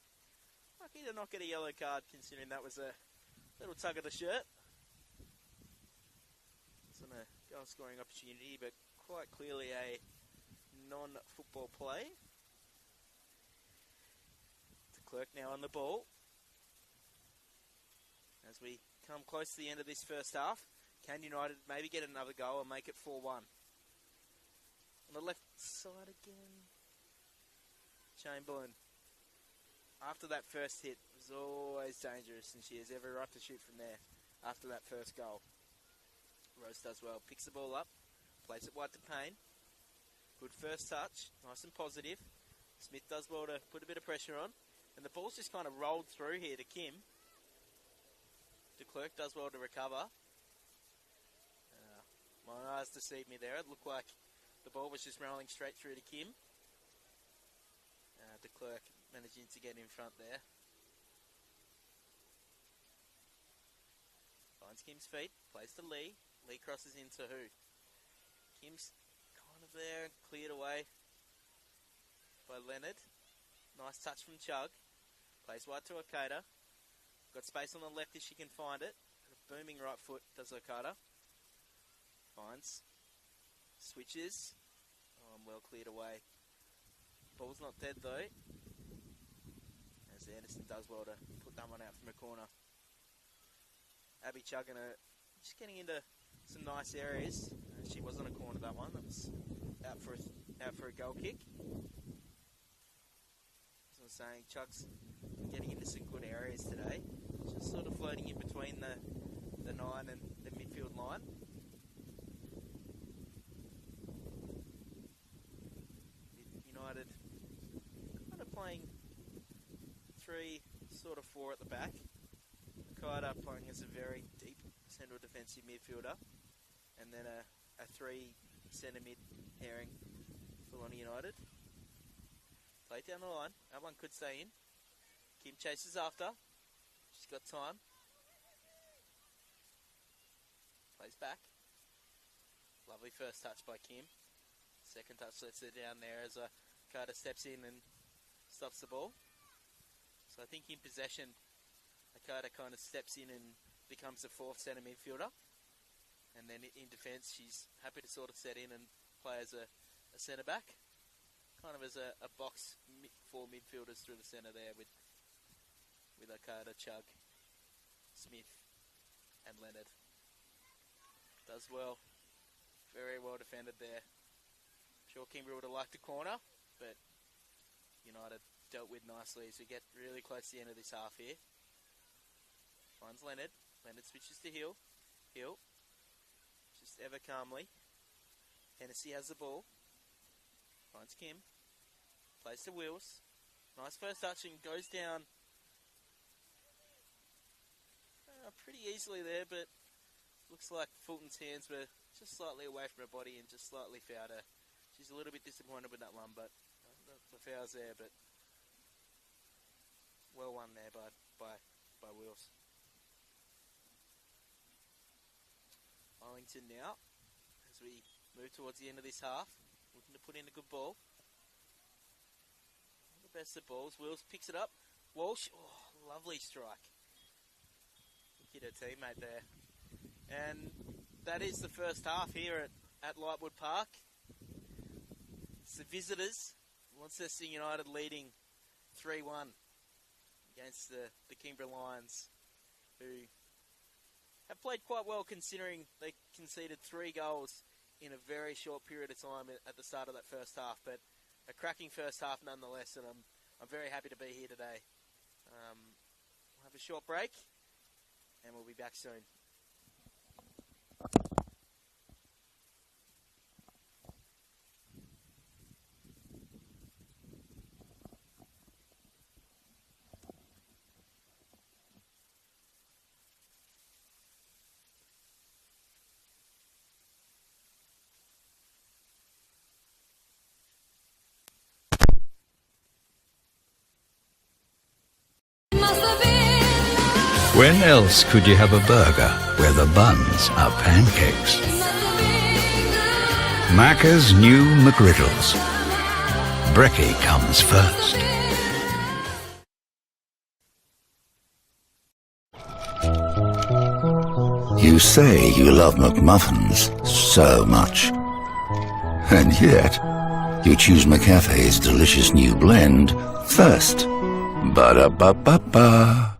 Lucky to not get a yellow card considering that was a little tug of the shirt. It's a goal scoring opportunity, but quite clearly a non-football play. De Klerk now on the ball. As we come close to the end of this first half, can United maybe get another goal and make it 4-1? On the left side again. Chamberlain, after that first hit, was always dangerous, and she has every right to shoot from there after that first goal. Rose does well, picks the ball up, plays it wide to Payne. Good first touch, nice and positive. Smith does well to put a bit of pressure on, and the ball's just kind of rolled through here to Kim. De Klerk does well to recover. eyes deceived me there. It looked like the ball was just rolling straight through to Kim. De Klerk managing to get in front there. Finds Kim's feet, plays to Lee. Lee crosses into who? Kim's kind of there, cleared away by Leonard. Nice touch from Chug. Plays wide to Okada. Got space on the left if she can find it. A booming right foot does Okada. Finds. Switches. Well cleared away. Ball's not dead though. As Anderson does well to put that one out from a corner. Abby Chug just getting into some nice areas. She was on a corner that one. That was out for a goal kick. As I was saying, Chug's getting into some good areas today. Just sort of floating in between the 9 and the midfield line. United kind of playing 3-4 at the back. Okada playing as a very deep central defensive midfielder, and then a 3 centre mid pairing for Lonnie United. Play down the line. That one could stay in. Kim chases after. She's got time. Plays back. Lovely first touch by Kim. Second touch lets her down there as Okada steps in and stops the ball. So I think in possession, Okada kind of steps in and becomes the 4th centre midfielder. And then in defence, she's happy to sort of set in and play as a centre back. Kind of as a box 4 midfielders through the centre there with Okada, Chug, Smith and Leonard. Does well. Very well defended there. Sure Kingborough would have liked a corner, but United dealt with nicely as we get really close to the end of this half here. Finds Leonard. Leonard switches to Hill. Hill. Just ever calmly. Hennessy has the ball. Finds Kim. Plays to Wills. Nice first touch and goes down pretty easily there, but looks like Fulton's hands were just slightly away from her body and just slightly fouled her. She's a little bit disappointed with that one, but the foul's there, but well won there by Wills. Arlington now, as we move towards the end of this half, looking to put in a good ball. Not the best of balls. Wills picks it up. Walsh, lovely strike. Hit her teammate there. And that is the first half here at Lightwood Park. It's the visitors, Launceston United leading 3-1 against the Kingborough Lions, who have played quite well considering they conceded 3 goals in a very short period of time at the start of that first half. But a cracking first half nonetheless, and I'm very happy to be here today. We'll have a short break, and we'll be back soon. When else could you have a burger where the buns are pancakes? Macca's new McGriddles. Brekkie comes first. You say you love McMuffins so much, and yet you choose McCafe's delicious new blend first. Ba-da-ba-ba-ba.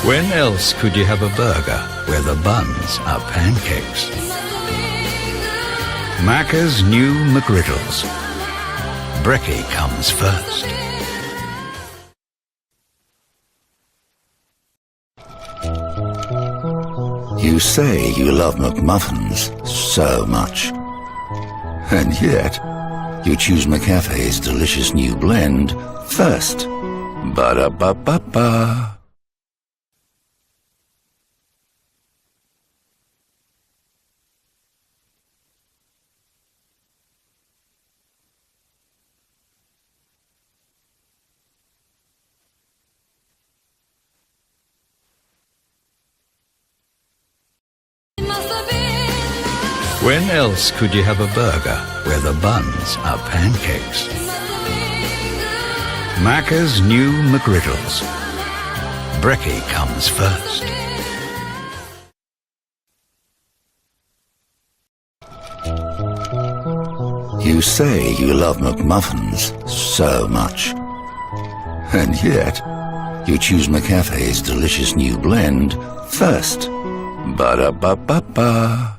When else could you have a burger where the buns are pancakes? Macca's new McGriddles. Brekkie comes first. You say you love McMuffins so much, and yet you choose McCafe's delicious new blend first. Ba-da-ba-ba-ba. When else could you have a burger where the buns are pancakes? Macca's new McGriddles. Brekkie comes first. You say you love McMuffins so much. And yet, you choose McCafe's delicious new blend first. Ba-da-ba-ba-ba.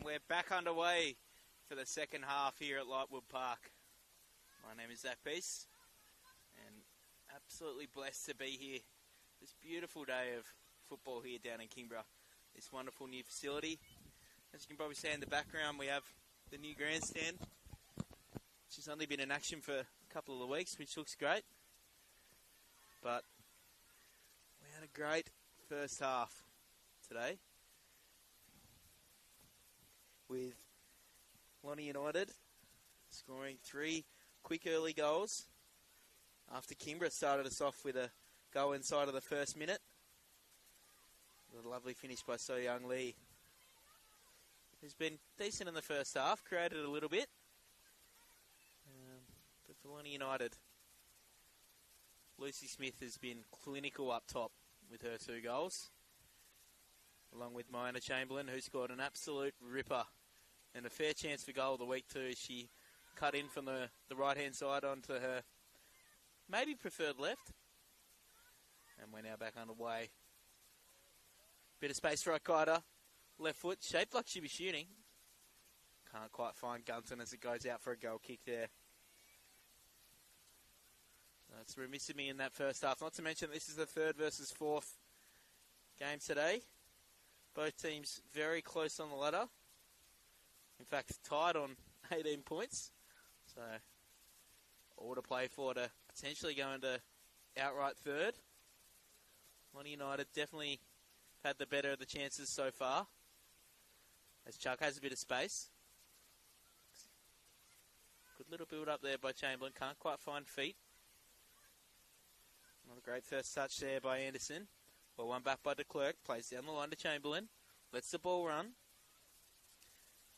And we're back underway for the second half here at Lightwood Park. My name is Zach Peace, and absolutely blessed to be here. This beautiful day of football here down in Kingborough. This wonderful new facility. As you can probably see in the background, we have the new grandstand, which has only been in action for a couple of weeks, which looks great. But we had a great first half today, with Lonnie United scoring 3 quick early goals after Kingborough started us off with a goal inside of the first minute. A lovely finish by So Young Lee, who's been decent in the first half, created a little bit. But for Lonnie United, Lucy Smith has been clinical up top with her 2 goals, along with Myana Chamberlain, who scored an absolute ripper and a fair chance for goal of the week too. She cut in from the right-hand side onto her maybe preferred left. And we're now back underway. Bit of space for Okada. Left foot, shaped like she'd be shooting. Can't quite find Gunton as it goes out for a goal kick there. That's remiss of me in that first half. Not to mention this is the 3rd versus 4th game today. Both teams very close on the ladder. In fact, tied on 18 points. So, all to play for to potentially go into outright 3rd. Lonnie United definitely had the better of the chances so far, as Chuck has a bit of space. Good little build up there by Chamberlain. Can't quite find feet. Not a great first touch there by Anderson. Well, one back by de Klerk. Plays down the line to Chamberlain. Lets the ball run.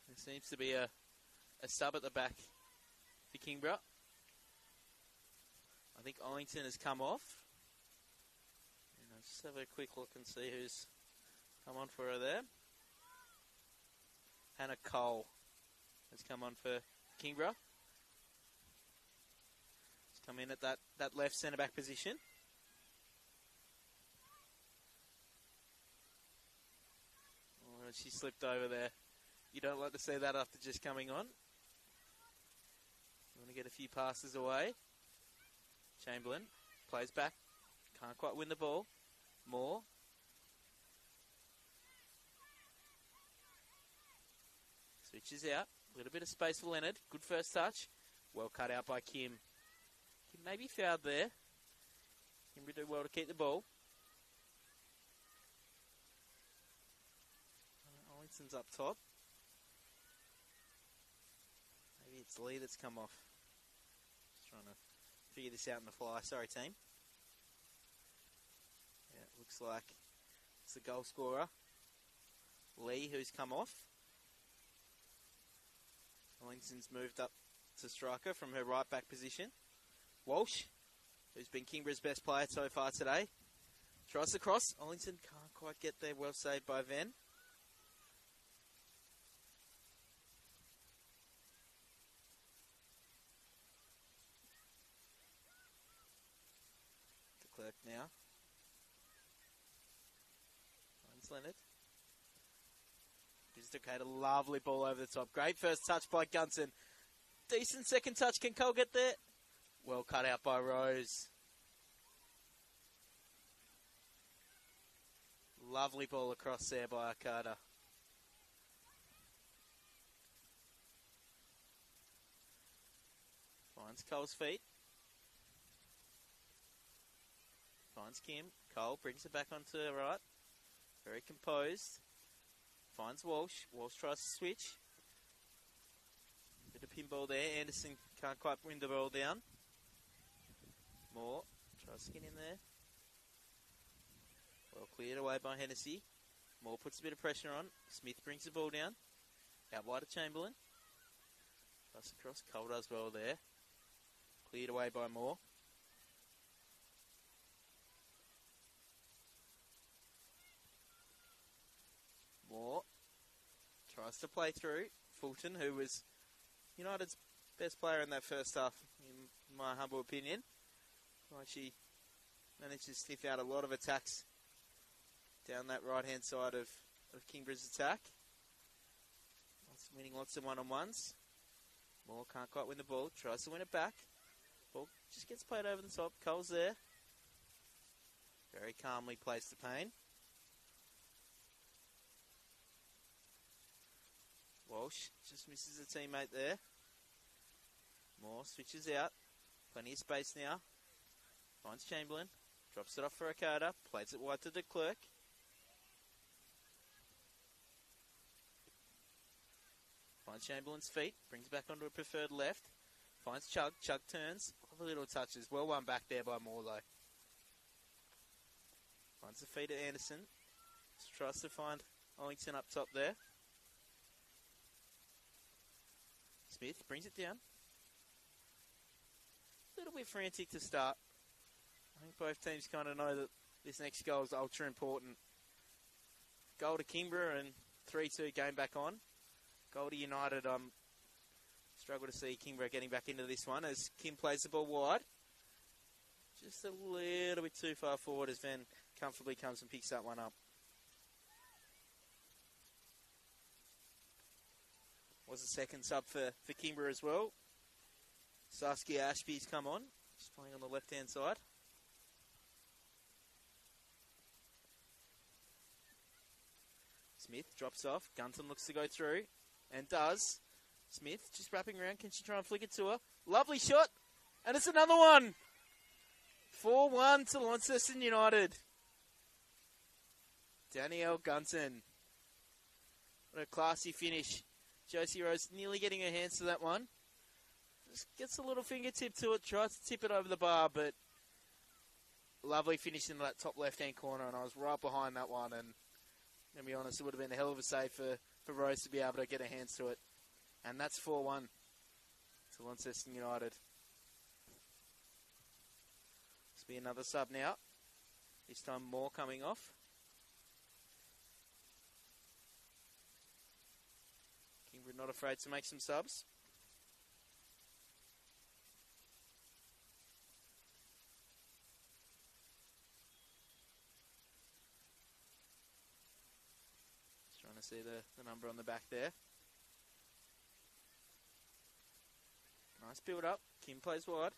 There seems to be a sub at the back for Kingborough. I think Ollington has come off. And I'll just have a quick look and see who's come on for her there. Hannah Cole has come on for Kingborough. She's come in at that left centre-back position. Oh, she slipped over there. You don't like to see that after just coming on. You want to get a few passes away. Chamberlain plays back. Can't quite win the ball. Moore. Switches out. A little bit of space for Leonard. Good first touch. Well cut out by Kim. Kim maybe fouled there. Kim would do well to keep the ball. Ollinson's up top. Maybe it's Lee that's come off. Just trying to figure this out on the fly. Sorry, team. Yeah, it looks like it's the goal scorer, Lee, who's come off. Ollinson's moved up to striker from her right back position. Walsh, who's been Kingborough's best player so far today, tries to cross. Ollington can't quite get there. Well saved by Venn. De Klerk now. Finds Leonard. Just a lovely ball over the top. Great first touch by Gunson. Decent second touch. Can Cole get there? Well cut out by Rose. Lovely ball across there by Okada. Finds Cole's feet. Finds Kim. Cole brings it back onto the right. Very composed. Finds Walsh. Walsh tries to switch. Bit of pinball there. Anderson can't quite win the ball down. Moore tries to get in there. Well cleared away by Hennessy. Moore puts a bit of pressure on. Smith brings the ball down. Out wide of Chamberlain. Pass across. Cole does well there. Cleared away by Moore. Moore tries to play through. Fulton, who was United's best player in that first half, in my humble opinion. Like she managed to sniff out a lot of attacks down that right-hand side of Kingborough's attack. winning lots of one-on-ones. Moore can't quite win the ball. Tries to win it back. Ball just gets played over the top. Cole's there. Very calmly plays to Payne. Walsh just misses a teammate there. Moore switches out. Plenty of space now. Finds Chamberlain. Drops it off for Okada. Plays it wide to de Klerk. Finds Chamberlain's feet. Brings back onto a preferred left. Finds Chug. Chug turns. Lovely little touches. Well won back there by Moore though. Finds the feet of Anderson. Just tries to find Ellington up top there. Smith brings it down. A little bit frantic to start. I think both teams kind of know that this next goal is ultra important. Goal to Kingborough and 3-2 game back on. Goal to United. Struggle to see Kingborough getting back into this one as Kim plays the ball wide. Just a little bit too far forward as Van comfortably comes and picks that one up. Was the second sub for Kingborough as well. Saskia Ashby's come on. Just playing on the left-hand side. Smith drops off. Gunton looks to go through. And does. Smith just wrapping around. Can she try and flick it to her? Lovely shot. And it's another one. 4-1 to Launceston United. Danielle Gunton. What a classy finish. Josie Rose nearly getting her hands to that one. Just gets a little fingertip to it. Tries to tip it over the bar, but lovely finish into that top left-hand corner. And I was right behind that one. And to be honest, it would have been a hell of a save for Rose to be able to get her hands to it. And that's 4-1 to Launceston United. This will be another sub now. This time Moore coming off. Kingborough not afraid to make some subs. Just trying to see the number on the back there. Nice build up. Kim plays wide.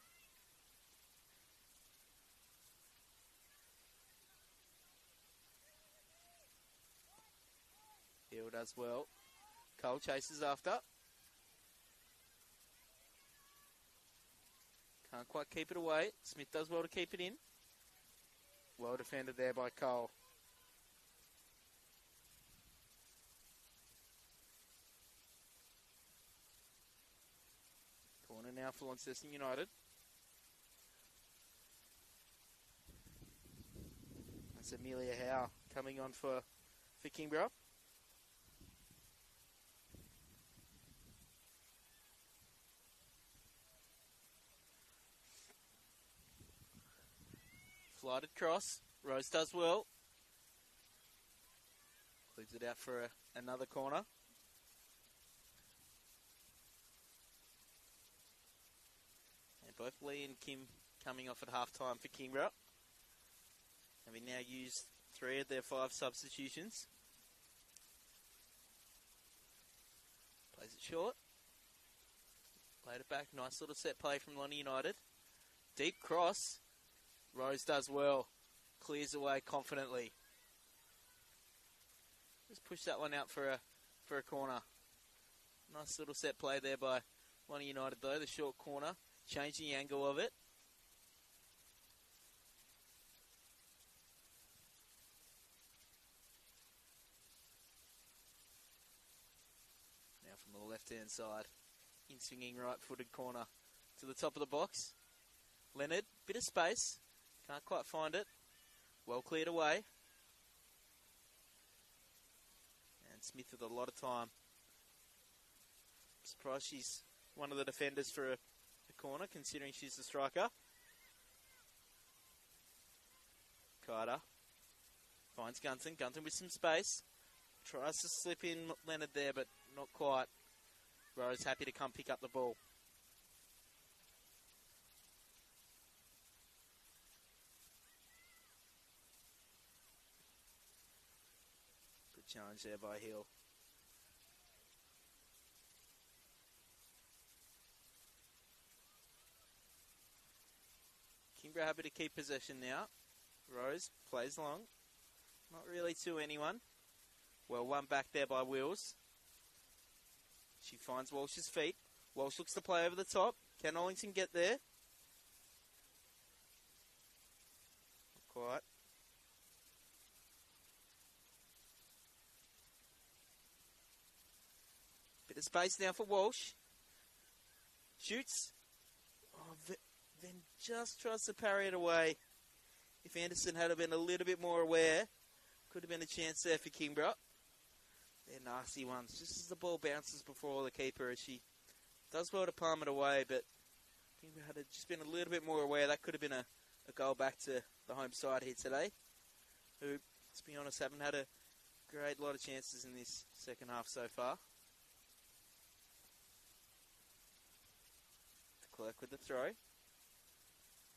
Hill does well. Cole chases after. Can't quite keep it away. Smith does well to keep it in. Well defended there by Cole. Corner now for Launceston United. That's Amelia Howe coming on for Kingborough. Flighted cross. Rose does well. Leaves it out for another corner. And both Lee and Kim coming off at half-time for Kingborough. Having now used 3 of their 5 substitutions. Plays it short. Played it back. Nice little set play from Lonnie United. Deep cross. Rose does well. Clears away confidently. Just push that one out for a corner. Nice little set play there by Lonnie United though. The short corner. Changing the angle of it. Now from the left-hand side. In swinging right-footed corner to the top of the box. Leonard, bit of space. Can't quite find it. Well cleared away. And Smith with a lot of time. Surprised she's one of the defenders for a corner, considering she's the striker. Carter finds Gunton. Gunton with some space. Tries to slip in Leonard there, but not quite. Rose happy to come pick up the ball. Challenge there by Hill. Kingborough happy to keep possession now. Rose plays long. Not really to anyone. Well, one back there by Wills. She finds Walsh's feet. Walsh looks to play over the top. Can Ollington get there? Not quite. Bit of space now for Walsh. Shoots. Oh, then just tries to parry it away. If Anderson had been a little bit more aware, could have been a chance there for Kingborough. They're nasty ones. Just as the ball bounces before the keeper, as she does well to palm it away, but Kingborough had just been a little bit more aware. That could have been a goal back to the home side here today, who, let's be honest, haven't had a great lot of chances in this second half so far. De Klerk with the throw.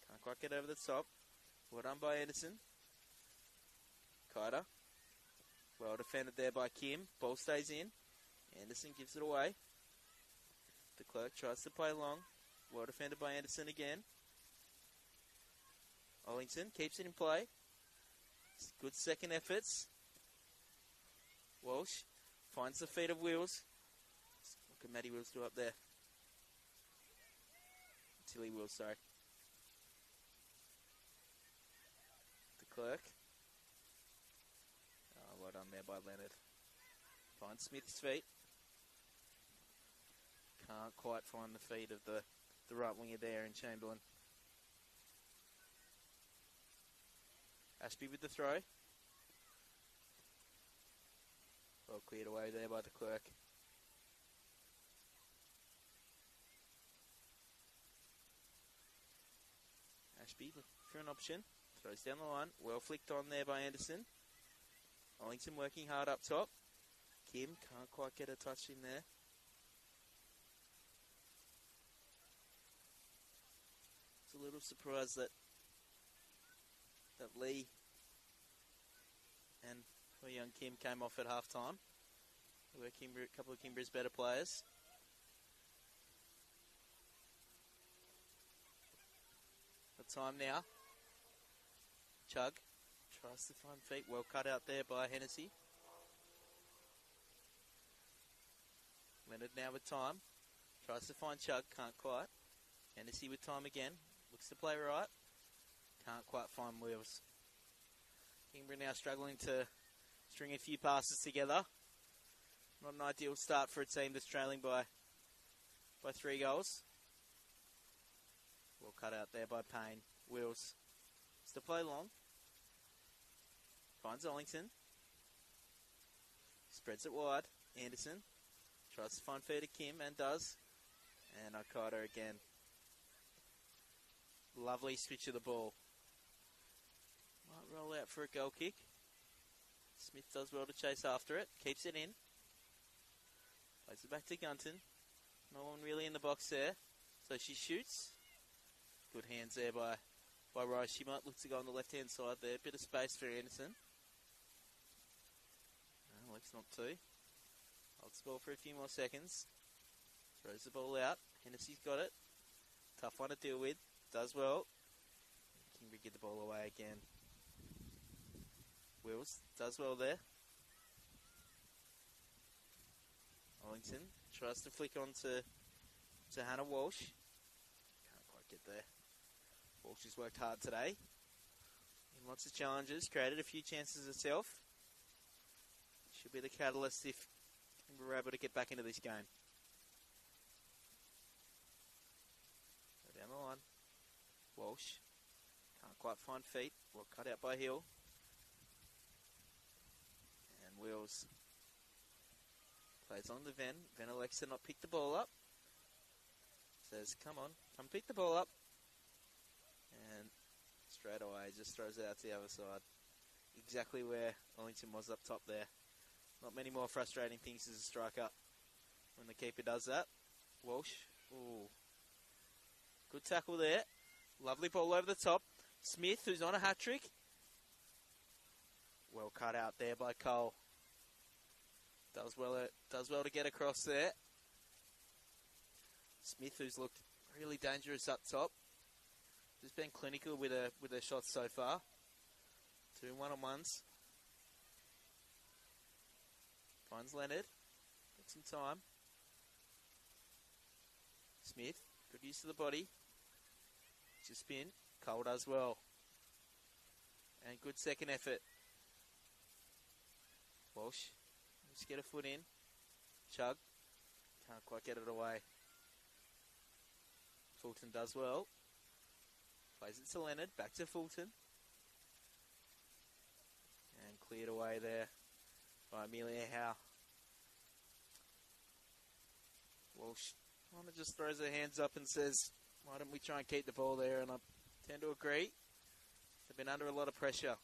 Can't quite get over the top. Well done by Anderson. Kiter. Well defended there by Kim. Ball stays in. Anderson gives it away. De Klerk tries to play long. Well defended by Anderson again. Ollington keeps it in play. Good second efforts. Walsh finds the feet of Wills. What can Matty Wills do up there? Tilly Wills, sorry. De Klerk. Oh, well done there by Leonard. Finds Smith's feet. Can't quite find the feet of the right winger there in Chamberlain. Ashby with the throw. Well cleared away there by De Klerk. Ashby for an option. Throws down the line. Well flicked on there by Anderson. Ollington working hard up top. Kim can't quite get a touch in there. It's a little surprised that Lee and young Kim came off at half time. There were a couple of Kingborough's better players. The time now. Chug tries to find feet. Well cut out there by Hennessy. Leonard now with time. Tries to find Chug. Can't quite. Hennessy with time again. Looks to play right. Can't quite find Wills. Kingborough now struggling to string a few passes together. Not an ideal start for a team that's trailing by 3 goals. Well cut out there by Payne. Wills. It's to play long. Finds Ollington. Spreads it wide. Anderson. Tries to find feet to Kim and does. And Okada again. Lovely switch of the ball. Might roll out for a goal kick. Smith does well to chase after it. Keeps it in. Plays it back to Gunton. No one really in the box there. So she shoots. Good hands there by Rice. She might look to go on the left-hand side there. Bit of space for Anderson. No, Alex not to. Holds the ball for a few more seconds. Throws the ball out. Hennessy's got it. Tough one to deal with. Does well. Kingborough get the ball away again. Wills does well there. Ollington tries to flick on to Hannah Walsh. Can't quite get there. Walsh has worked hard today. In lots of challenges. Created a few chances herself. Should be the catalyst if we're able to get back into this game. Go down the line. Walsh. Can't quite find feet. Well cut out by Hill. And Wills. Plays on to Venn. Venn elects to not pick the ball up. Says, come on, come pick the ball up. And straight away just throws it out to the other side. Exactly where Ollington was up top there. Not many more frustrating things as a striker when the keeper does that. Walsh. Ooh. Good tackle there. Lovely ball over the top. Smith, who's on a hat-trick. Well cut out there by Cole. Does well to get across there. Smith, who's looked really dangerous up top. Just been clinical with her shots so far. 2 one-on-ones. Finds Leonard. Got some time. Smith. Good use of the body. Just spin. Cole does well. And good second effort. Walsh. Just get a foot in. Chug. Can't quite get it away. Fulton does well. Plays it to Leonard. Back to Fulton. And cleared away there by Amelia Howe. Walsh kind of just throws her hands up and says, why don't we try and keep the ball there? And I tend to agree. They've been under a lot of pressure.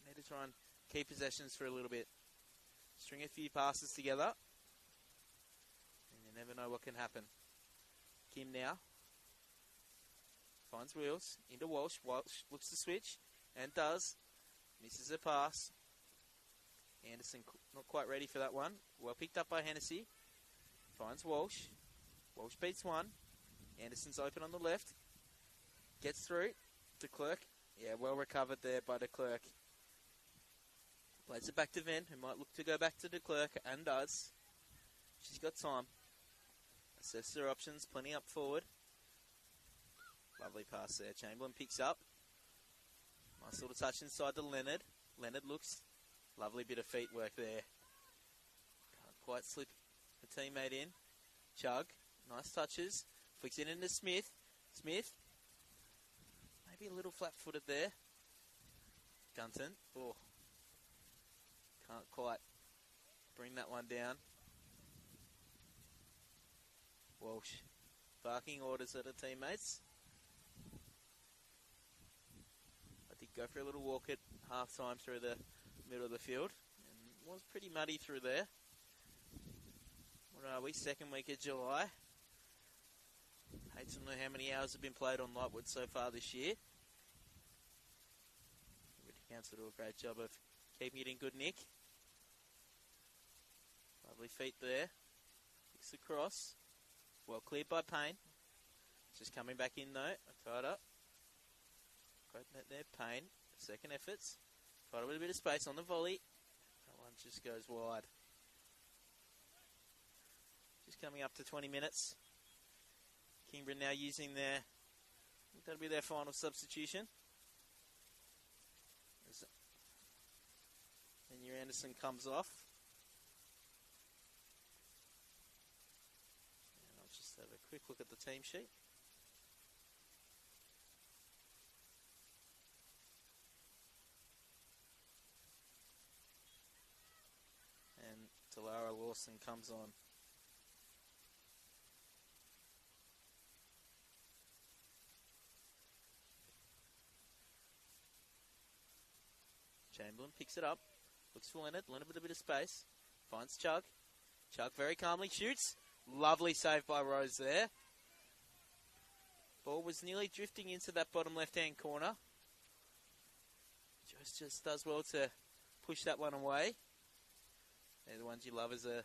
Need to try and keep possessions for a little bit. String a few passes together. And you never know what can happen. Kim now. Finds Wheels. Into Walsh. Walsh looks to switch. And does. Misses a pass. Anderson not quite ready for that one. Well picked up by Hennessy. Finds Walsh. Walsh beats one. Anderson's open on the left. Gets through to Clerk. Yeah, well recovered there by de Klerk. Plays it back to Venn, who might look to go back to de Klerk, and does. She's got time. Assesses her options, plenty up forward. Lovely pass there. Chamberlain picks up. Nice little touch inside to Leonard. Leonard looks. Lovely bit of feet work there. Can't quite slip a teammate in. Chug. Nice touches. Flicks it into Smith. Smith. Maybe a little flat-footed there. Gunton. Oh. Can't quite bring that one down. Walsh. Barking orders at her teammates. I did go for a little walk at half-time through the middle of the field. And it was pretty muddy through there. What are we? Second week of July. Hate to know how many hours have been played on Lightwood so far this year. Council do a great job of keeping it in good nick. Lovely feet there. Kicks across. Well cleared by Payne. Just coming back in though. I tied up. Great net there. Payne. Second efforts. Tried a little bit of space on the volley. That one just goes wide. Just coming up to 20 minutes. Kingborough now using their, I think that'll be their final substitution. And your Anderson comes off. And I'll just have a quick look at the team sheet. And Talara Lawson comes on. Chamberlain picks it up. Looks for Leonard. Leonard with a bit of space. Finds Chug. Chug very calmly shoots. Lovely save by Rose there. Ball was nearly drifting into that bottom left-hand corner. Joyce just does well to push that one away. They're the ones you love as a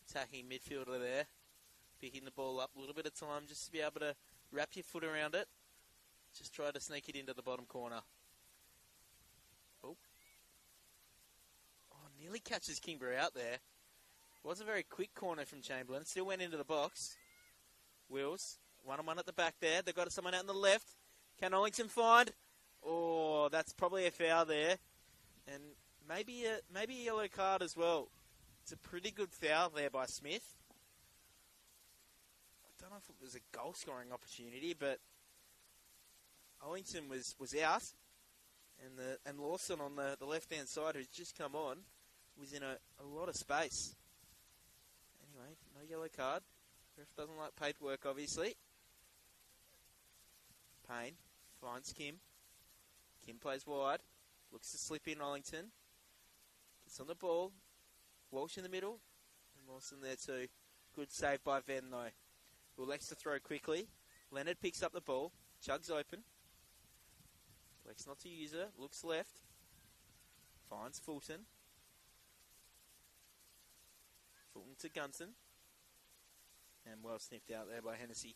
attacking midfielder there. Picking the ball up. A little bit of time just to be able to wrap your foot around it. Just try to sneak it into the bottom corner. Nearly catches Kingborough out there. Was a very quick corner from Chamberlain. Still went into the box. Wills. One-on-one at the back there. They've got someone out on the left. Can Ollington find? Oh, that's probably a foul there. And maybe a yellow card as well. It's a pretty good foul there by Smith. I don't know if it was a goal-scoring opportunity, but Ollington was out. And Lawson on the left-hand side, who's just come on, was in a lot of space. Anyway, no yellow card. Ref doesn't like paperwork, obviously. Payne finds Kim. Kim plays wide. Looks to slip in Ollington. Gets on the ball. Walsh in the middle. And Lawson there too. Good save by Venn though. Who elects to throw quickly. Leonard picks up the ball. Chug's open. Elects not to use her. Looks left. Finds Fulton. Fulton to Gunton. And well sniffed out there by Hennessy.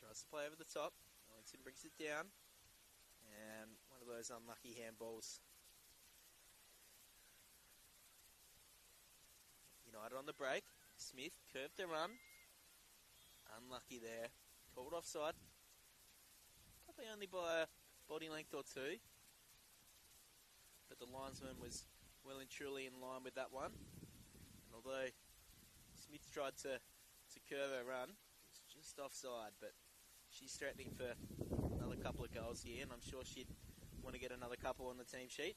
Tries to play over the top. Wellington brings it down. And one of those unlucky handballs. United on the break. Smith curved the run. Unlucky there. Called offside. Probably only by a body length or two. But the linesman was well and truly in line with that one. And although Smith tried to curve her run, it was just offside. But she's threatening for another couple of goals here, and I'm sure she'd want to get another couple on the team sheet.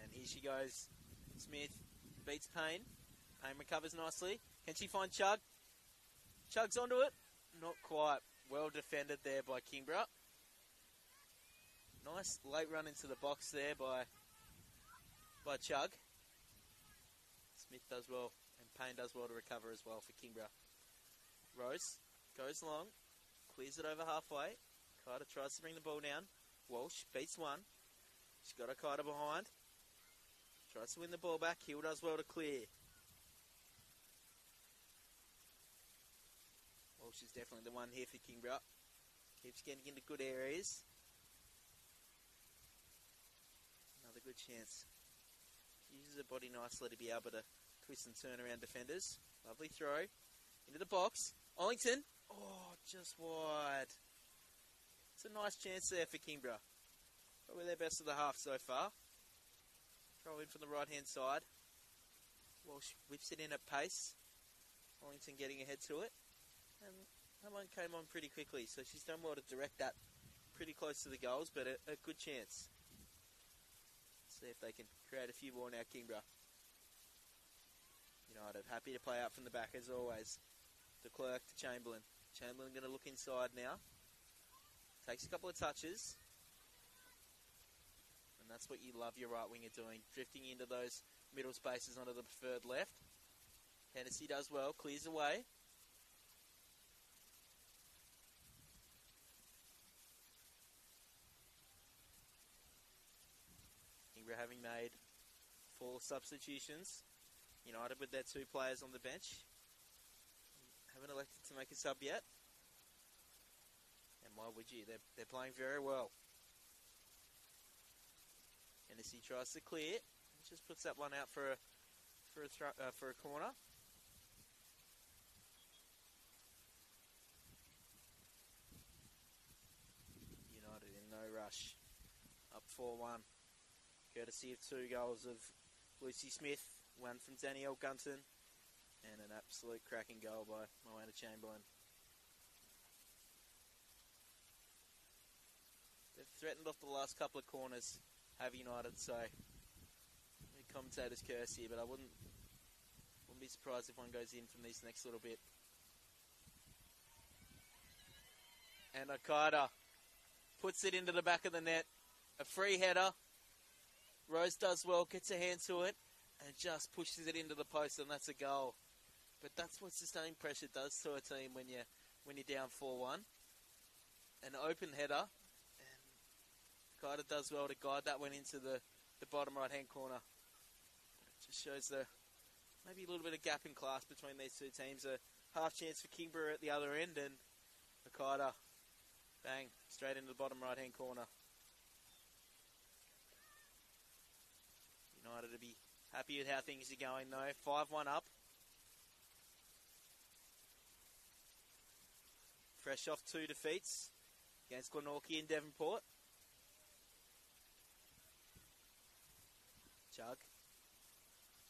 And here she goes. Smith beats Payne. Payne recovers nicely. Can she find Chug? Chug's onto it. Not quite. Well defended there by Kingborough. Nice late run into the box there by Chug. Smith does well, and Payne does well to recover as well for Kingborough. Rose goes long, clears it over halfway. Carter tries to bring the ball down. Walsh beats one. She's got a Carter behind. Tries to win the ball back. Hill does well to clear. Walsh is definitely the one here for Kingborough. Keeps getting into good areas. Another good chance. Uses her body nicely to be able to twist and turn around defenders. Lovely throw. Into the box. Ollington. Oh, just wide. It's a nice chance there for Kingborough. Probably their best of the half so far. Throw in from the right-hand side. Walsh whips it in at pace. Ollington getting ahead to it. And that one came on pretty quickly, so she's done well to direct that pretty close to the goals, but a good chance. See if they can create a few more now, Kingborough. United happy to play out from the back as always. De Klerk to Chamberlain. Chamberlain going to look inside now. Takes a couple of touches. And that's what you love your right winger doing. Drifting into those middle spaces onto the preferred left. Hennessy does well. Clears away. Having made 4 substitutions. United with their 2 players on the bench. Haven't elected to make a sub yet. And why would you? They're playing very well. Hennessy tries to clear. Just puts that one out for a corner. United in no rush. Up 4-1. Courtesy of 2 goals of Lucy Smith, one from Danielle Gunton, and an absolute cracking goal by Moana Chamberlain. They've threatened off the last couple of corners, have United, so the commentator's curse here, but I wouldn't be surprised if one goes in from this next little bit. And Okada puts it into the back of the net. A free header. Rose does well, gets a hand to it, and just pushes it into the post, and that's a goal. But that's what sustained pressure does to a team when you're down 4-1. An open header, and Carter does well to guide that one into the bottom right-hand corner. It just shows maybe a little bit of gap in class between these two teams. A half chance for Kingborough at the other end, and Carter, bang, straight into the bottom right-hand corner. United to be happy with how things are going though. 5-1 up. Fresh off 2 defeats against Glenorchy and Devonport. Chug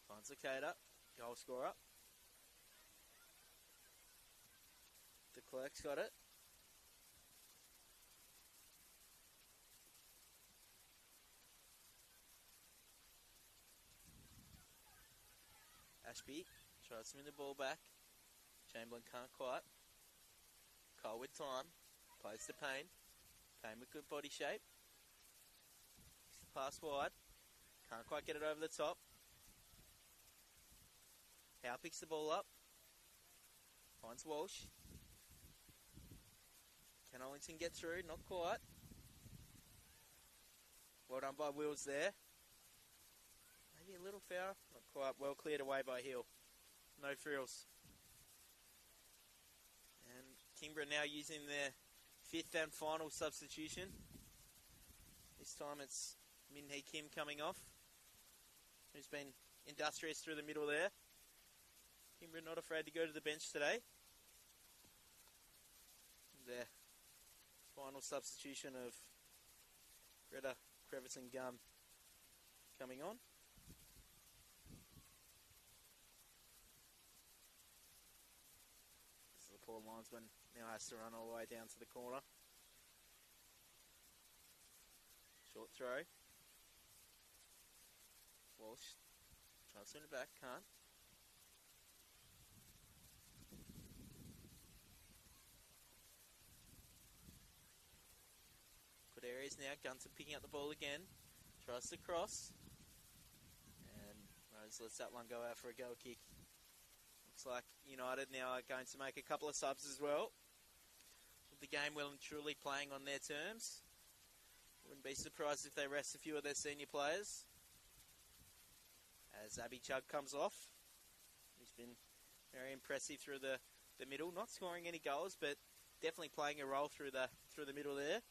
finds Okada, goal scorer. De Klerk's got it. Ashby tries to win the ball back. Chamberlain can't quite. Cole with time. Plays to Payne. Payne with good body shape. Pass wide. Can't quite get it over the top. Howe picks the ball up. Finds Walsh. Can Ollington get through? Not quite. Well done by Wills there. Maybe a little foul. Not quite. Well cleared away by Hill. No frills. And Kingborough now using their 5th and final substitution. This time it's Min-Hee Kim coming off, who's been industrious through the middle there. Kingborough not afraid to go to the bench today. Their final substitution of Greta Crevice and Gum coming on. This is the poor linesman now has to run all the way down to the corner. Short throw. Walsh tries to win it back, can't. Good areas now. Gunton picking up the ball again. Tries to cross. And Rose lets that one go out for a goal kick. Looks like United now are going to make a couple of subs as well. With the game well and truly playing on their terms. Wouldn't be surprised if they rest a few of their senior players. As Abby Chugg comes off. He's been very impressive through the middle. Not scoring any goals, but definitely playing a role through the middle there.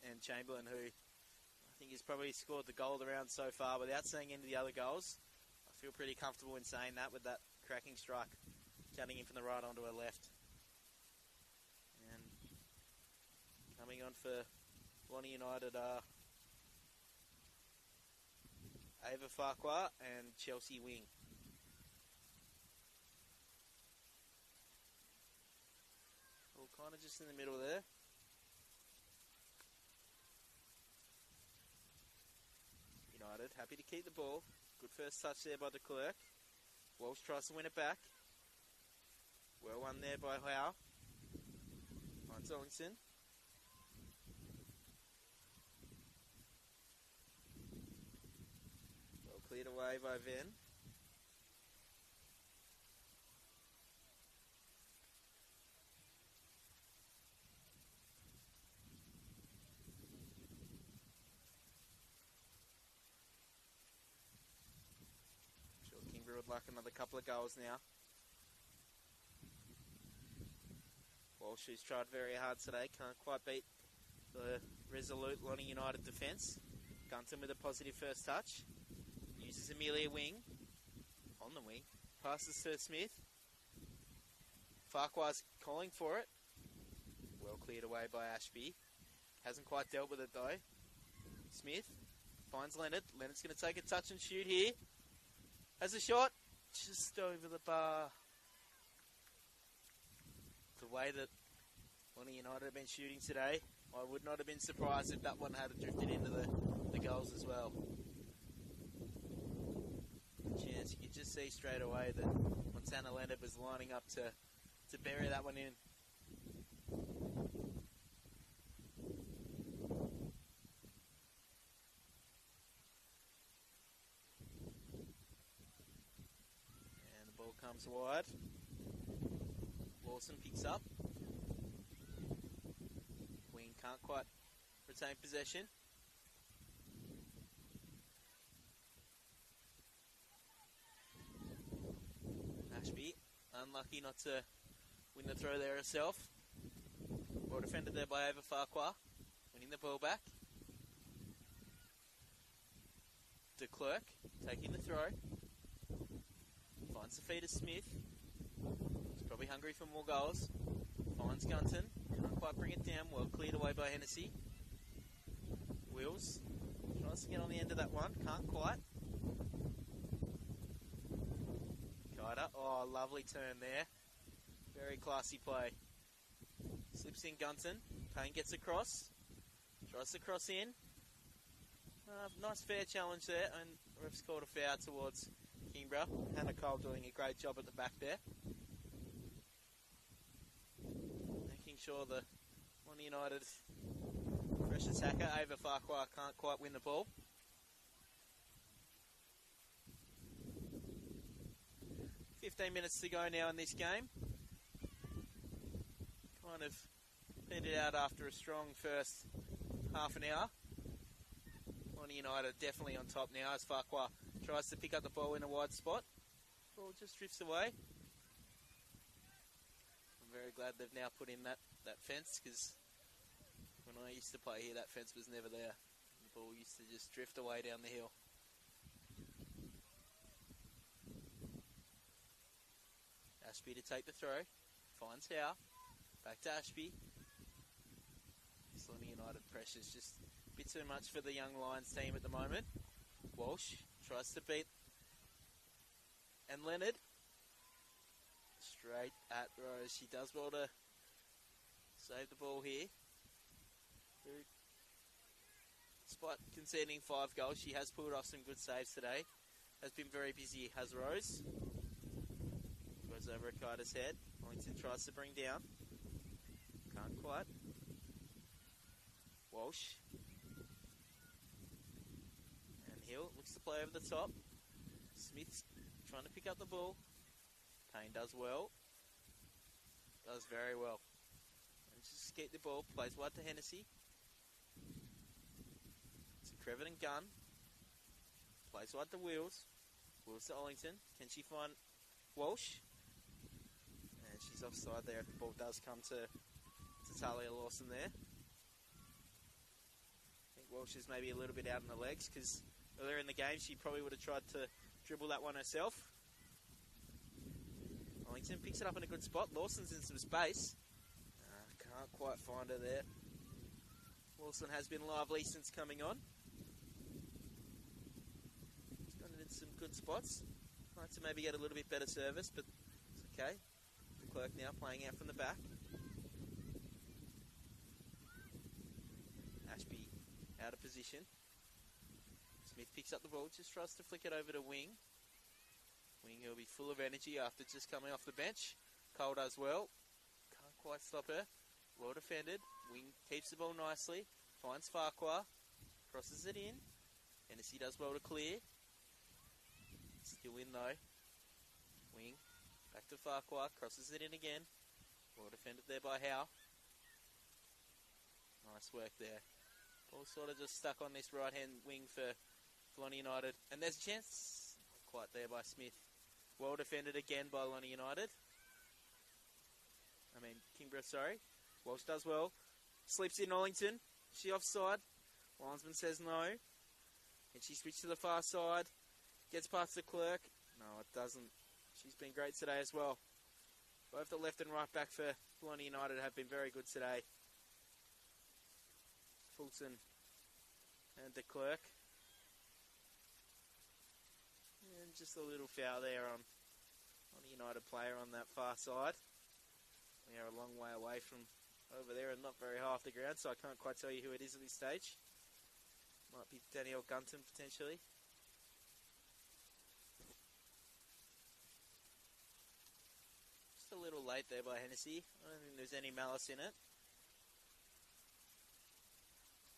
And Chamberlain, who I think has probably scored the goal of the round so far without seeing any of the other goals. I feel pretty comfortable in saying that with that cracking strike cutting in from the right onto her left. And coming on for Lonnie United are Ava Farquhar and Chelsea Wing. All kind of just in the middle there. United happy to keep the ball. Good first touch there by the Clerk. Walsh tries to win it back. Well won there by Howe. Finds Ellingson. Well cleared away by Venn. Would like another couple of goals now. Walsh, who's tried very hard today, can't quite beat the resolute Lonnie United defence. Gunton with a positive first touch. Uses Amelia Wing. On the wing. Passes to Smith. Farquhar's calling for it. Well cleared away by Ashby. Hasn't quite dealt with it though. Smith finds Leonard. Leonard's going to take a touch and shoot here. Has a shot, just over the bar. The way that Lonnie United have been shooting today, I would not have been surprised if that one had drifted into the goals as well. Chance, you could just see straight away that Montana Leonard was lining up to bury that one in. Comes wide. Lawson picks up. Wing can't quite retain possession. Ashby unlucky not to win the throw there herself. Well defended there by Ava Farquhar. Winning the ball back. De Klerk taking the throw. Finds the feed of Smith. He's probably hungry for more goals. Finds Gunton. Can't quite bring it down. Well cleared away by Hennessy. Wills tries to get on the end of that one. Can't quite. Kida. Oh, lovely turn there. Very classy play. Slips in Gunton. Payne gets across. Tries to cross in. Nice fair challenge there. And ref's called a foul towards Kingborough. Hannah Cole doing a great job at the back there. Making sure the Lonnie United fresh attacker, Ava Farquhar, can't quite win the ball. "15 minutes to go now in this game. Kind of petered out after a strong first half an hour. Lonnie United definitely on top now as Farquhar tries to pick up the ball in a wide spot. Ball just drifts away. I'm very glad they've now put in that fence, because when I used to play here, that fence was never there. The ball used to just drift away down the hill. Ashby to take the throw. Finds Howe. Back to Ashby. Lonnie United pressure's just a bit too much for the young Lions team at the moment. Walsh tries to beat. And Leonard. Straight at Rose. She does well to save the ball here. Despite conceding 5 goals, she has pulled off some good saves today. Has been very busy, has Rose. Goes over Akita's head. Wellington tries to bring down. Can't quite. Walsh. And Hill looks to play over the top. Smith's trying to pick up the ball. Payne does well. Does very well. And just keep the ball. Plays wide to Hennessy. To Crevitt and Gunn. Plays wide to Wheels. Wheels to Ollington. Can she find Walsh? And she's offside there. The ball does come to Talia Lawson there. I think Walsh is maybe a little bit out on the legs, because earlier in the game she probably would have tried to dribble that one herself. Ollington picks it up in a good spot. Lawson's in some space. Can't quite find her there. Lawson has been lively since coming on. She's got it in some good spots. Like to maybe get a little bit better service, but it's okay. De Klerk now playing out from the back. Ashby out of position. Smith picks up the ball, just tries to flick it over to Wing. Wing will be full of energy after just coming off the bench. Cole does well. Can't quite stop her. Well defended. Wing keeps the ball nicely. Finds Farquhar. Crosses it in. Hennessy does well to clear. Still in though. Wing. Back to Farquhar. Crosses it in again. Well defended there by Howe. Nice work there. Ball sort of just stuck on this right-hand wing for Lonnie United. And there's a chance. Not quite there by Smith. Well defended again by Lonnie United. Kingborough, sorry. Walsh does well. Slips in Ollington. She offside. Linesman says no. And she switched to the far side. Gets past the Clerk. No, it doesn't. She's been great today as well. Both the left and right back for Lonnie United have been very good today. Fulton and De Klerk. And just a little foul there on a United player on that far side. We are a long way away from over there and not very high off the ground, so I can't quite tell you who it is at this stage. Might be Danielle Gunton potentially. Just a little late there by Hennessy. I don't think there's any malice in it.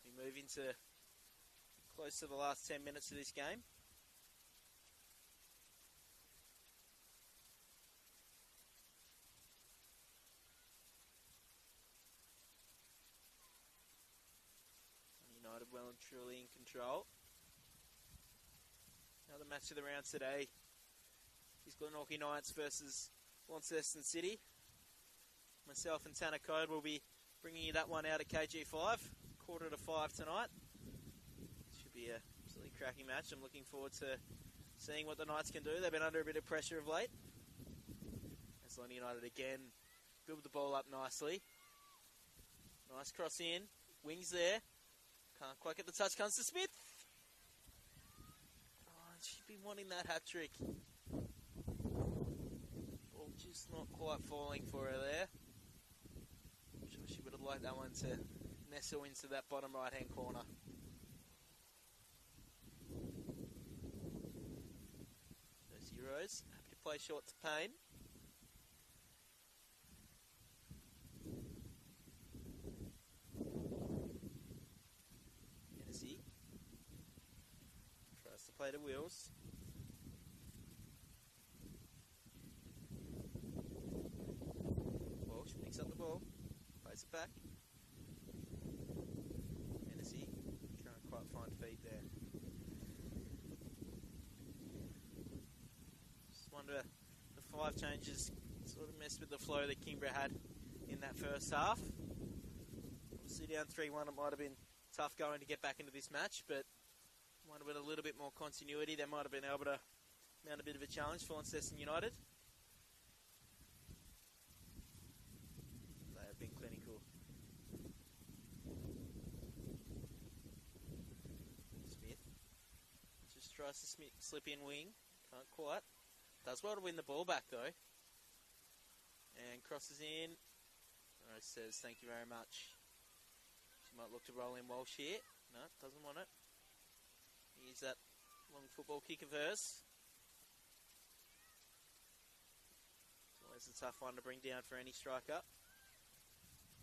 We move into close to the last 10 minutes of this game. United well and truly in control. Another match of the round today is Glenorchy Knights versus Launceston City. Myself and Tanner Code will be bringing you that one out at KG5. 4:45 tonight. Should be a absolutely cracking match. I'm looking forward to seeing what the Knights can do. They've been under a bit of pressure of late. As Lonnie United again build the ball up nicely. Nice cross in. Wings there. Can't quite get the touch. Comes to Smith. Oh, she'd be wanting that hat-trick. Ball just not quite falling for her there. I'm sure she would have liked that one to nestle into that bottom right-hand corner. There's Euros. Happy to play short to Payne. Hennessy tries to play to Wheels. Walsh picks up the ball. Plays it back. Hennessy can't quite find feet there. 5 changes sort of messed with the flow that Kingborough had in that first half. Obviously down 3-1, it might have been tough going to get back into this match, but might have been a little bit more continuity. They might have been able to mount a bit of a challenge for Launceston United. They have been clinical. Smith just tries to slip in wing. Can't quite. Does well to win the ball back though. And crosses in. Rose says thank you very much. She might look to roll in Walsh here. No, doesn't want it. Use that long football kick of hers. It's always a tough one to bring down for any striker.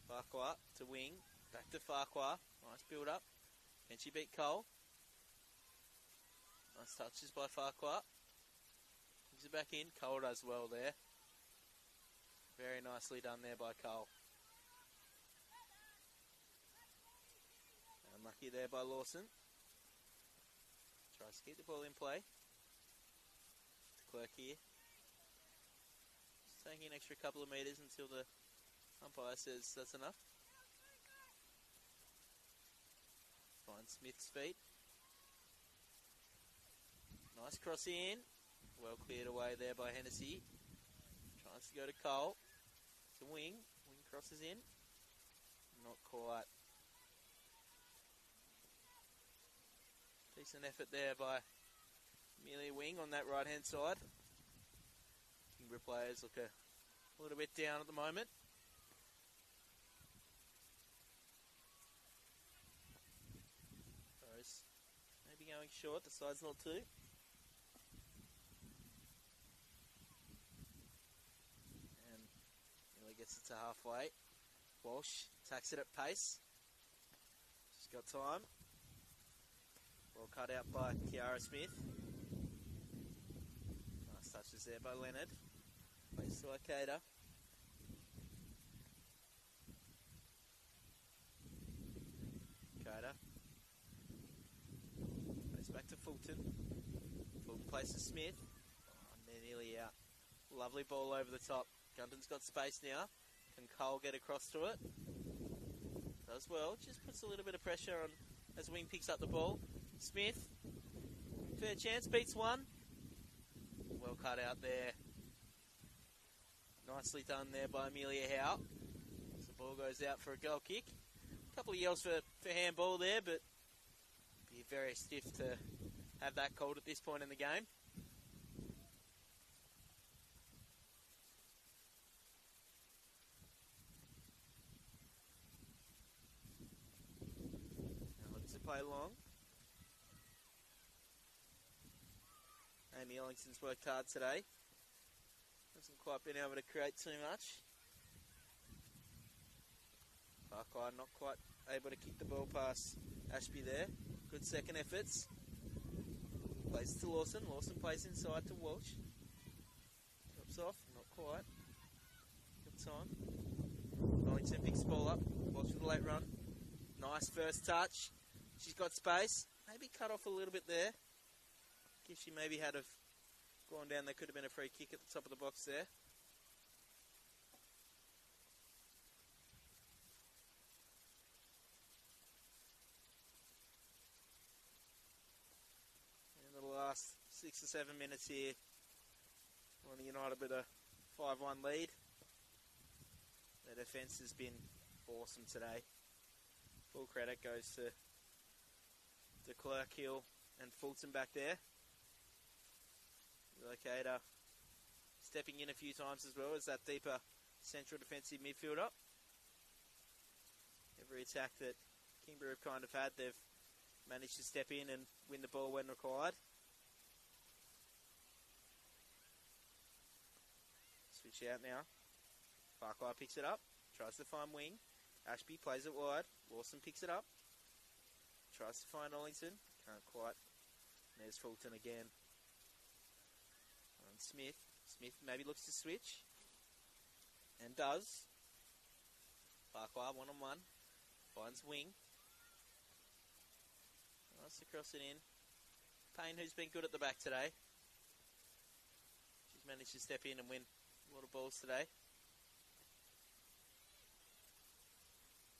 Farquhar to wing. Back to Farquhar. Nice build up. Can she beat Cole? Nice touches by Farquhar. Gives it back in. Cole does well there. Very nicely done there by Cole. Unlucky there by Lawson. Tries to keep the ball in play. To Clerk here. Just taking an extra couple of metres until the umpire says that's enough. Finds Smith's feet. Nice cross in. Well cleared away there by Hennessy. Tries to go to Cole. To Wing. Wing crosses in. Not quite. Decent effort there by Amelia Wing on that right hand side. Kingborough players look a little bit down at the moment. Rose maybe going short, the side's not too. And nearly gets it to halfway. Walsh attacks it at pace. She's got time. Well cut out by Kiara Smith. Nice touches there by Leonard. Plays to Arcada. Arcada. Plays back to Fulton. Fulton plays to Smith. Oh, and they're nearly out. Lovely ball over the top. Gunton's got space now. Can Cole get across to it? Does well. Just puts a little bit of pressure on as Wing picks up the ball. Smith, fair chance, beats one. Well cut out there. Nicely done there by Amelia Howe. As the ball goes out for a goal kick. A couple of yells for handball there, but be very stiff to have that called at this point in the game. Now looks to play long. Amy Ellingston's worked hard today. Hasn't quite been able to create too much. Farquhar not quite able to kick the ball past Ashby there. Good second efforts. Plays to Lawson. Lawson plays inside to Walsh. Drops off. Not quite. Good time. Ellington picks the ball up. Walsh with a late run. Nice first touch. She's got space. Maybe cut off a little bit there. If she maybe had have gone down, there could have been a free kick at the top of the box there. In the last 6 or 7 minutes here, on the United with a 5-1 lead. Their defence has been awesome today. Full credit goes to Clerk, Hill and Fulton back there. Locator stepping in a few times as well as that deeper central defensive midfielder. Every attack that Kingborough have kind of had, they've managed to step in and win the ball when required. Switch out now. Farquhar picks it up, tries to find Wing. Ashby plays it wide. Lawson picks it up. Tries to find Ollington. Can't quite. There's Fulton again. And Smith. Smith maybe looks to switch. And does. Farquhar one-on-one. Finds Wing. Nice to cross it in. Payne, who's been good at the back today. She's managed to step in and win A lot of balls today.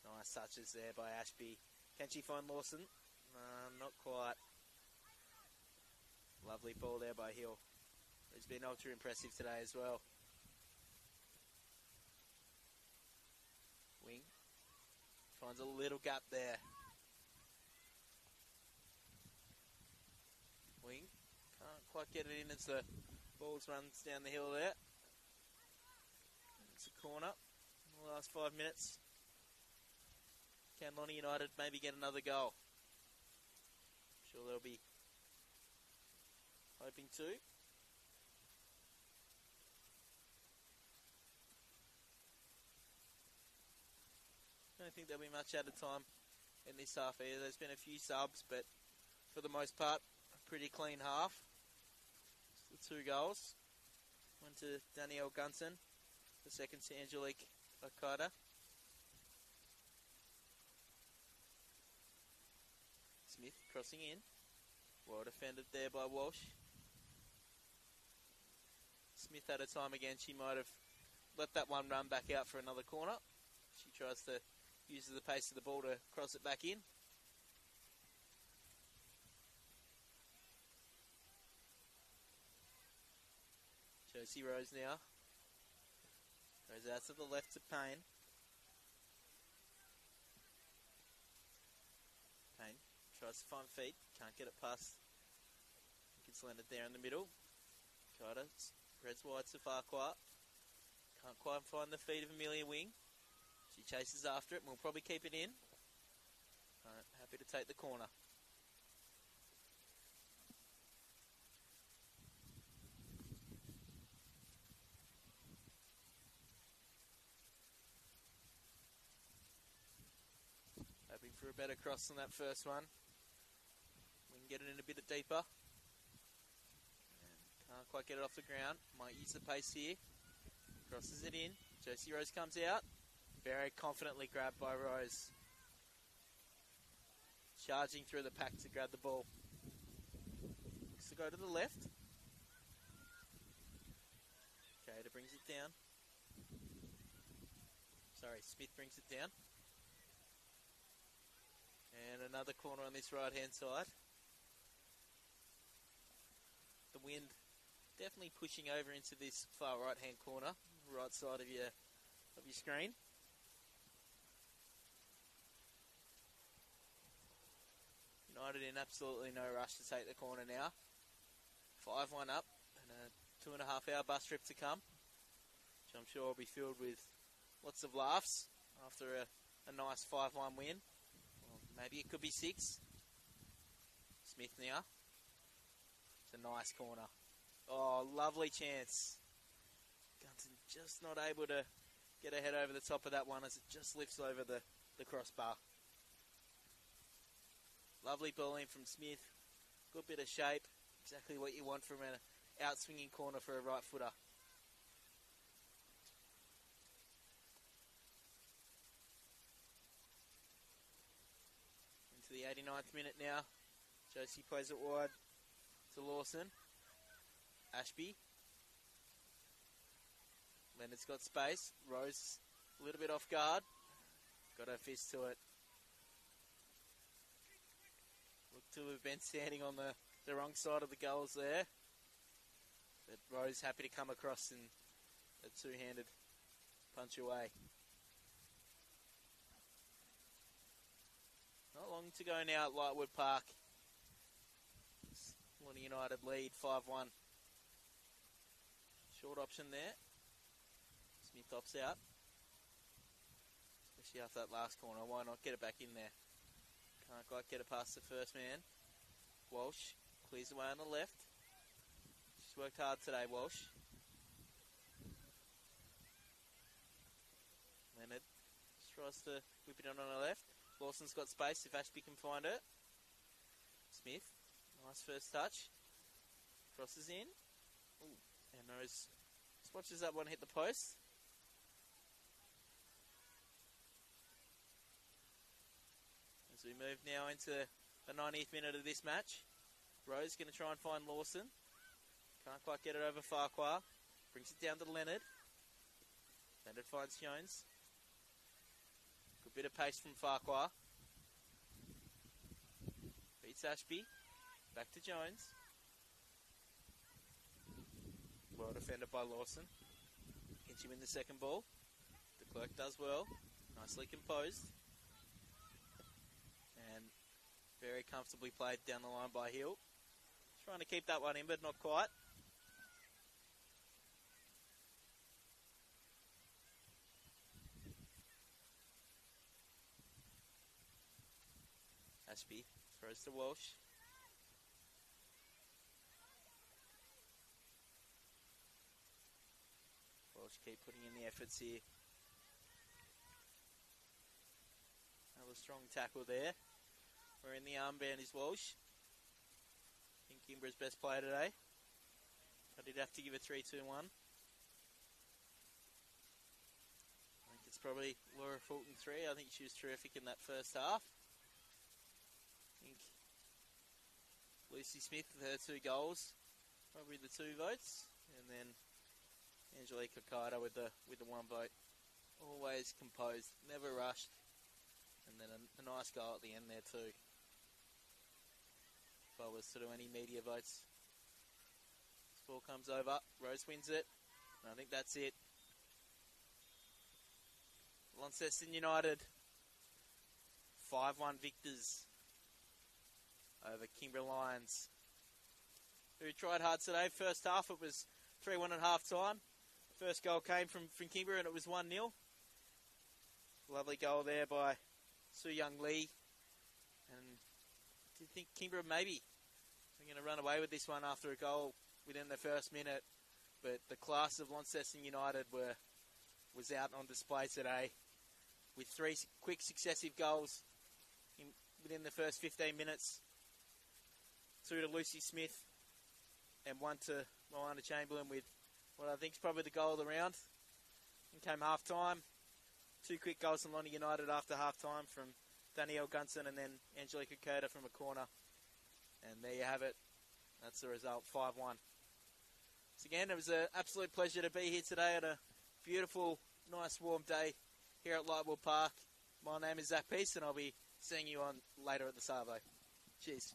Nice touches there by Ashby. Can she find Lawson? Not quite. Lovely ball there by Hill. He's been ultra impressive today as well. Wing finds a little gap there. Wing can't quite get it in as the ball runs down the hill there. It's a corner in the last 5 minutes. Can Lonnie United maybe get another goal? I'm sure they'll be hoping to. I don't think there'll be much added time in this half either. There's been a few subs, but for the most part, a pretty clean half. Just the 2 goals. One to Danielle Gunson, the second to Angelique Okada. Smith crossing in. Well defended there by Walsh. Smith had a time again. She might have let that one run back out for another corner. She tries to use the pace of the ball to cross it back in. Josie Rose now. Goes out to the left to Payne. Payne tries to find feet. Can't get it past. Gets landed there in the middle. Carter spreads wide to Farquhar. Can't quite find the feet of Amelia Wing. She chases after it and will probably keep it in. Happy to take the corner. Hoping for a better cross than that first one. We can get it in a bit deeper. And can't quite get it off the ground. Might use the pace here. Crosses it in. Josie Rose comes out. Very confidently grabbed by Rose. Charging through the pack to grab the ball. Looks to go to the left. Cater brings it down. Sorry, Smith brings it down. And another corner on this right-hand side. The wind definitely pushing over into this far right-hand corner, right side of your screen. United in absolutely no rush to take the corner now. 5-1 up and a 2.5 hour bus trip to come, which I'm sure will be filled with lots of laughs after a nice 5-1 win. Well, maybe it could be 6. Smith now. It's a nice corner. Oh, lovely chance. Gunton just not able to get a head over the top of that one as it just lifts over the crossbar. Lovely ball in from Smith. Good bit of shape. Exactly what you want from an out-swinging corner for a right footer. Into the 89th minute now. Josie plays it wide to Lawson. Ashby. Leonard's got space. Rose a little bit off guard. Got her fist to it. Looked to have been standing on the wrong side of the goals there. But Rose happy to come across and a two-handed punch away. Not long to go now at Lightwood Park. Lonnie United lead 5-1. Short option there. Smith opts out. Especially after that last corner. Why not get it back in there? Can't quite get it past the first man. Walsh clears away on the left. She's worked hard today, Walsh. Leonard just tries to whip it on her left. Lawson's got space if Ashby can find it. Smith, nice first touch. Crosses in. Ooh, and Rose just watches that one hit the post. As we move now into the 90th minute of this match. Rose going to try and find Lawson. Can't quite get it over Farquhar. Brings it down to Leonard. Defender finds Jones. Good bit of pace from Farquhar. Beats Ashby. Back to Jones. Well defended by Lawson. Gets him in the second ball. De Klerk does well. Nicely composed. And very comfortably played down the line by Hill. Trying to keep that one in, but not quite. Ashby throws to Walsh. Walsh keep putting in the efforts here. Another strong tackle there. We're in the armband is Walsh. I think Kingborough's best player today. I did have to give a 3-2-1. I think it's probably Laura Fulton 3. I think she was terrific in that first half. I think Lucy Smith with her 2 goals, probably the 2 votes, and then Angelique Okada with the 1 vote. Always composed, never rushed, and then a nice goal at the end there too. If I was to do any media votes, this ball comes over, Rose wins it, and I think that's it. Launceston United 5-1 victors over Kingborough Lions, who tried hard today. First half it was 3-1 at half time. First goal came from Kingborough and it was 1-0. Lovely goal there by Sue Young Lee. And do you think Kingborough maybe are going to run away with this one after a goal within the first minute? But the class of Launceston United was out on display today with 3 quick successive goals within the first 15 minutes. 2 to Lucy Smith and 1 to Moana Chamberlain with what I think is probably the goal of the round. And came half time. 2 quick goals from Lonnie United after half time from Danielle Gunson and then Angelique Okada from a corner. And there you have it. That's the result, 5-1. So again, it was an absolute pleasure to be here today at a beautiful, nice, warm day here at Lightwood Park. My name is Zach Peace and I'll be seeing you on later at the Savo. Cheers.